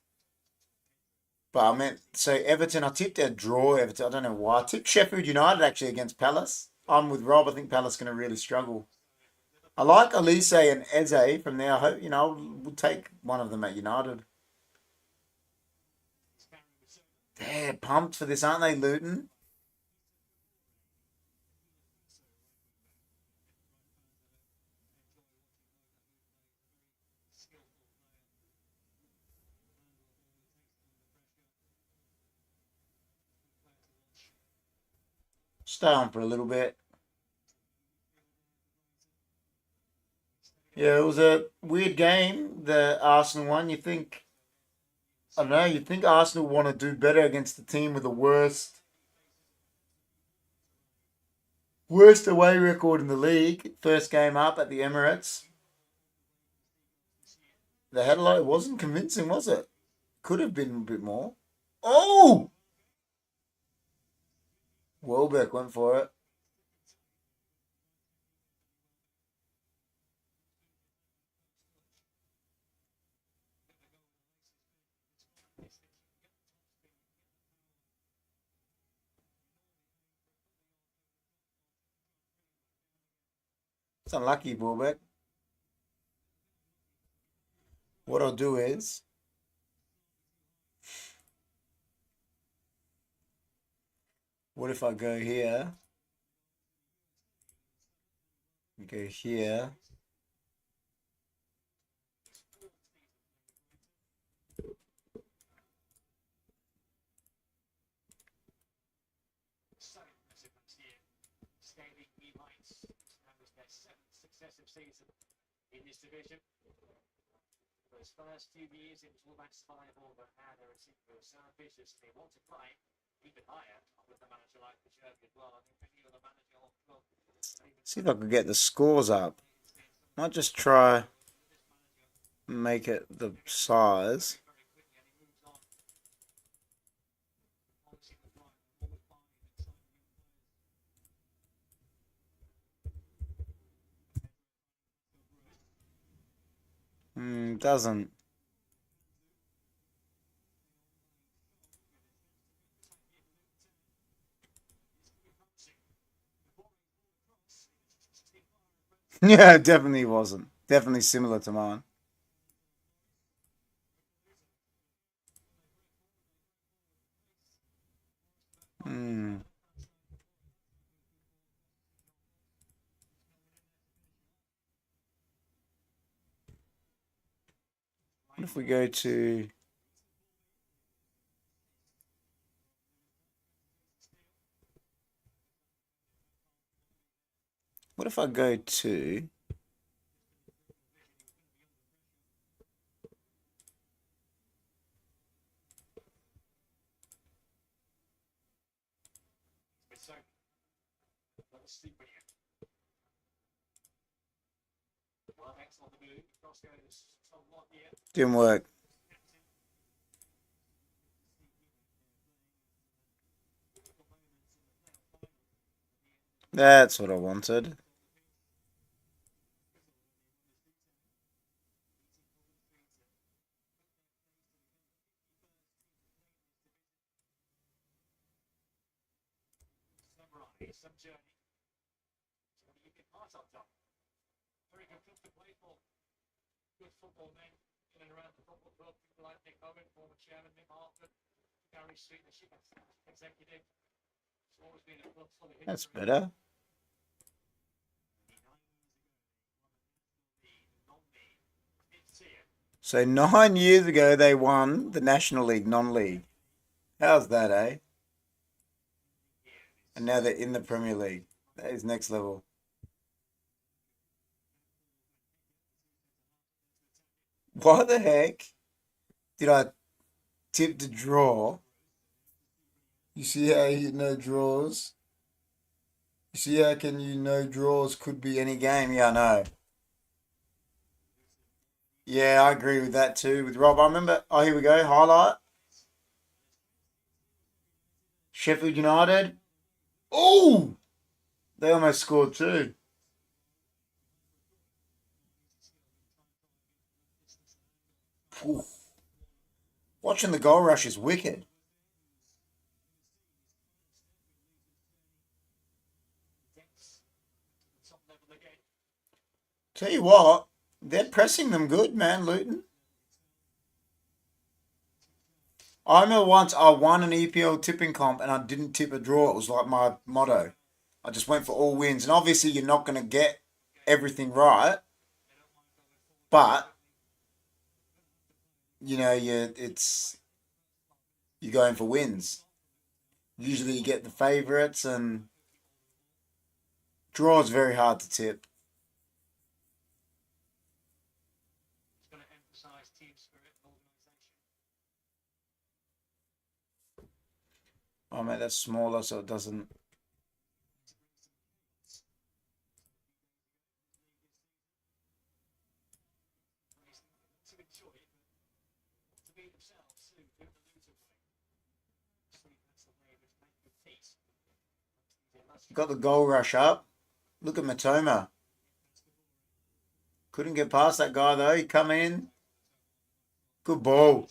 But I meant, so Everton, I tipped a draw, Everton. I don't know why. I tipped Sheffield United actually against Palace. I'm with Rob. I think Palace going to really struggle. I like Elise and Eze from there. I hope, we'll take one of them at United. They're pumped for this, aren't they, Luton? Stay on for a little bit. Yeah, it was a weird game, the Arsenal one. I don't know, you think Arsenal want to do better against the team with the worst away record in the league. First game up at the Emirates. They had a lot. It wasn't convincing, was it? Could have been a bit more. Oh! Welbeck went for it. It's unlucky, Welbeck. What I'll do is, what if I go here? Go here. So impressive from here, scaling new heights. That was their seventh successive season in this division. For his first few years, it was all about survival, but now they're so ambitious. They want to climb even higher with a manager like the Jurgen as well. I think any other manager or club. See if I can get the scores up. Might just try make it the size. Doesn't. Yeah, it definitely wasn't. Definitely similar to mine. Hmm. What if we go to... What if I go to... Didn't work. That's what I wanted. It's some journey. So what do you get part of, Tom? Very good club to play for. Good football men in and around the football club. People like Nick Owen, former chairman, Nick Hartford, Gary Street, the chief executive. It's always been a club full of history. That's better. So 9 years ago they won the National League non-league. How's that, eh? And now they're in the Premier League. That is next level. Why the heck did I tip the draw? You see how you know draws? You see how can you know draws could be any game? Yeah, I know. Yeah, I agree with that too. With Rob, I remember. Oh, here we go. Highlight. Sheffield United. Oh, they almost scored too. Phew. Watching the goal rush is wicked. Tell you what, they're pressing them good, man, Luton. I remember once I won an EPL tipping comp and I didn't tip a draw. It was like my motto. I just went for all wins. And obviously you're not going to get everything right. But, you know, you're going for wins. Usually you get the favourites and draw is very hard to tip. It's going to emphasise team spirit and organisation. Oh, mate, that's smaller so it doesn't... To enjoy it, to be themselves, to do the Luton way. Sweet, that's the way which make good peace. Got the goal rush up. Look at Matoma. Couldn't get past that guy though. He come in. Good ball.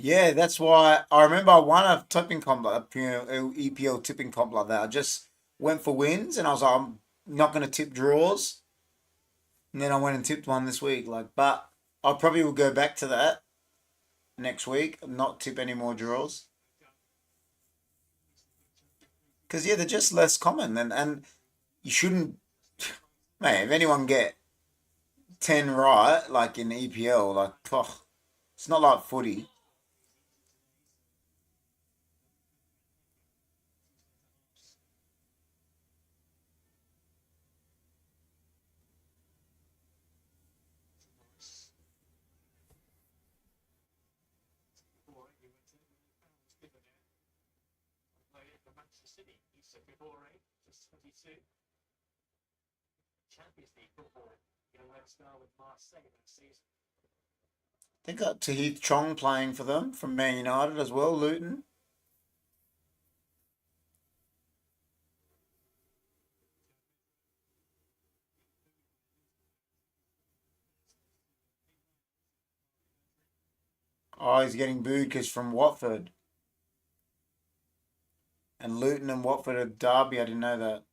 Yeah, that's why I remember I won a tipping comp, EPL tipping comp like that. I just went for wins and I was like, I'm not going to tip draws. And then I went and tipped one this week. But I probably will go back to that next week and not tip any more draws. Because, yeah, they're just less common. And you shouldn't... Man, if anyone get 10 right, like in EPL, it's not like footy. Champions League football, Red Star with Marseille next season. They got Tahith Chong playing for them from Man United as well, Luton. Oh, he's getting booed because from Watford. And Luton and Watford are derby. I didn't know that.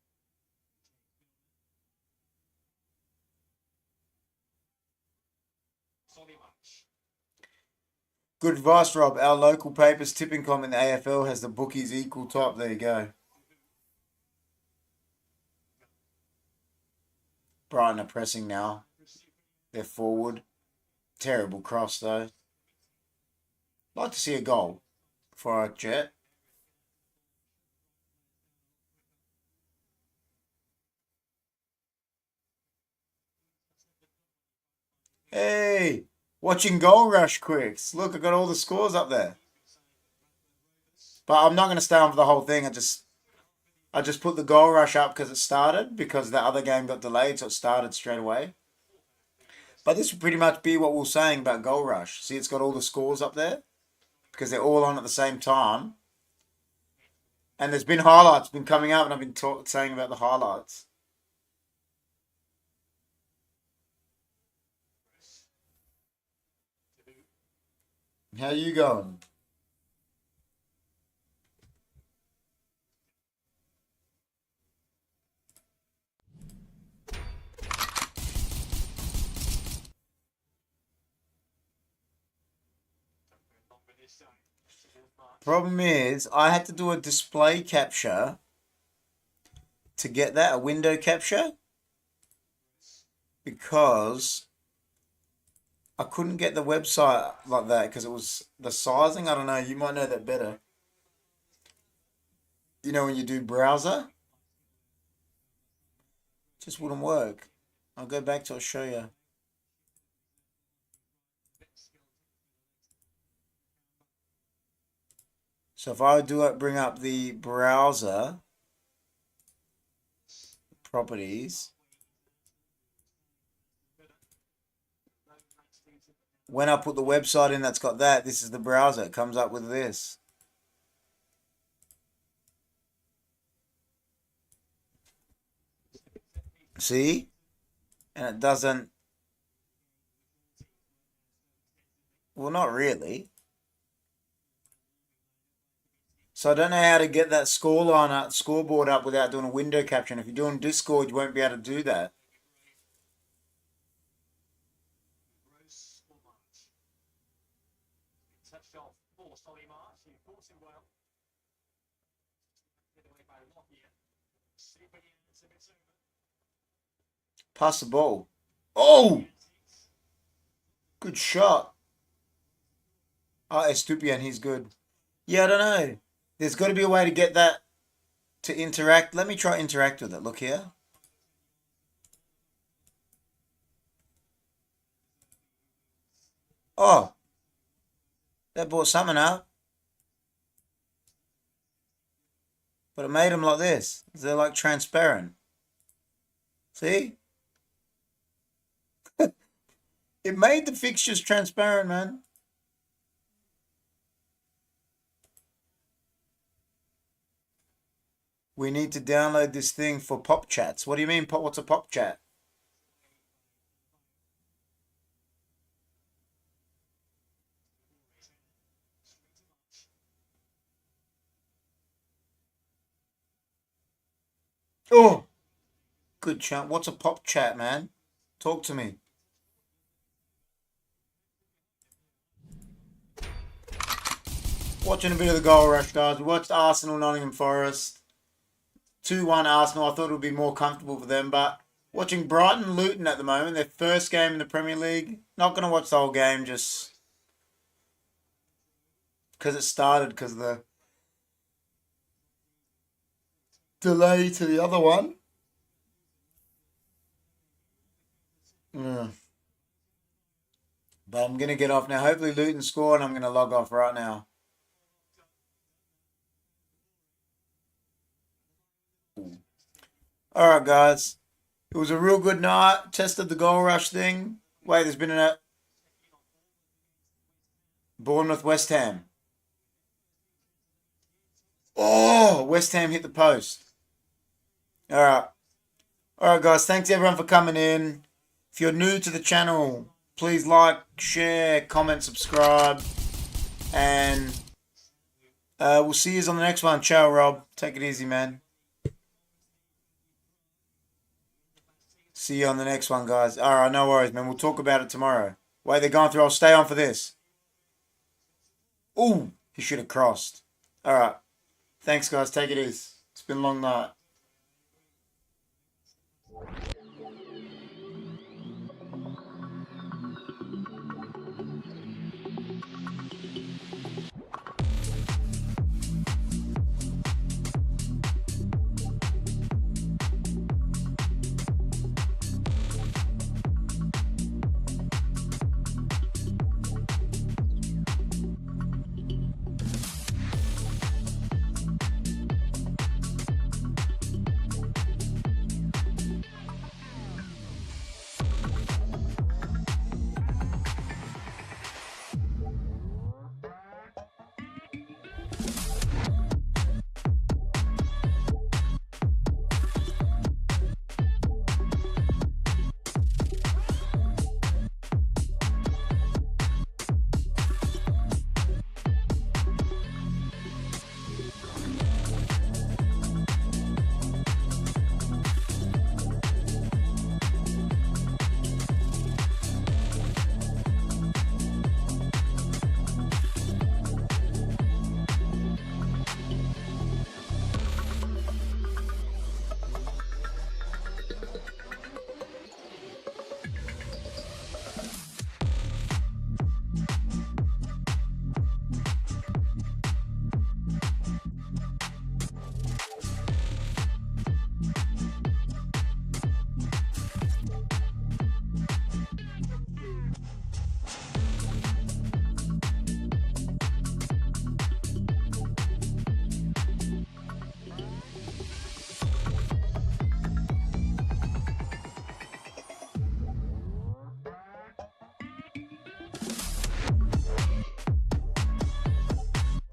Good advice, Rob. Our local paper's tipping comp in the AFL has the bookies equal top. There you go. Brighton are pressing now. They're forward. Terrible cross, though. Like to see a goal for a Jet. Hey, watching Goal Rush quicks. Look, I got all the scores up there. But I'm not going to stay on for the whole thing. I just put the Goal Rush up because it started, because the other game got delayed, so it started straight away. But this would pretty much be what we were saying about Goal Rush. See, it's got all the scores up there because they're all on at the same time. And there's been highlights been coming up, and I've been saying about the highlights. How you going? Problem is, I had to do a display capture to get that, a window capture, because I couldn't get the website like that because it was the sizing. I don't know. You might know that better. You know when you do browser, it just wouldn't work. I'll go back to it, I'll show you. So if I do it, bring up the browser properties. When I put the website in that's got that, this is the browser. It comes up with this. See? And it doesn't... Well, not really. So I don't know how to get that scoreline up, scoreboard up without doing a window capture. And if you're doing Discord, you won't be able to do that. Pass the ball. Oh! Good shot. Oh, Estupian, he's good. Yeah, I don't know. There's got to be a way to get that to interact. Let me try interact with it. Look here. Oh, that brought something up. But it made them like this. They're like transparent. See? It made the fixtures transparent, man. We need to download this thing for pop chats. What do you mean, what's a pop chat? Oh, good chat. What's a pop chat, man? Talk to me. Watching a bit of the goal rush, guys. We watched Arsenal Nottingham Forest. 2-1 Arsenal. I thought it would be more comfortable for them, but watching Brighton Luton at the moment, their first game in the Premier League. Not going to watch the whole game just because it started because of the delay to the other one. But I'm going to get off now. Hopefully Luton score and I'm going to log off right now. Alright, guys. It was a real good night. Tested the goal rush thing. Wait, there's been a Bournemouth West Ham. Oh, West Ham hit the post. Alright. Alright, guys. Thanks everyone for coming in. If you're new to the channel, please like, share, comment, subscribe. And we'll see you on the next one. Ciao, Rob. Take it easy, man. See you on the next one, guys. Alright, no worries, man. We'll talk about it tomorrow. Wait, they're going through. I'll stay on for this. Ooh, he should have crossed. Alright. Thanks, guys. Take it easy. It's been a long night.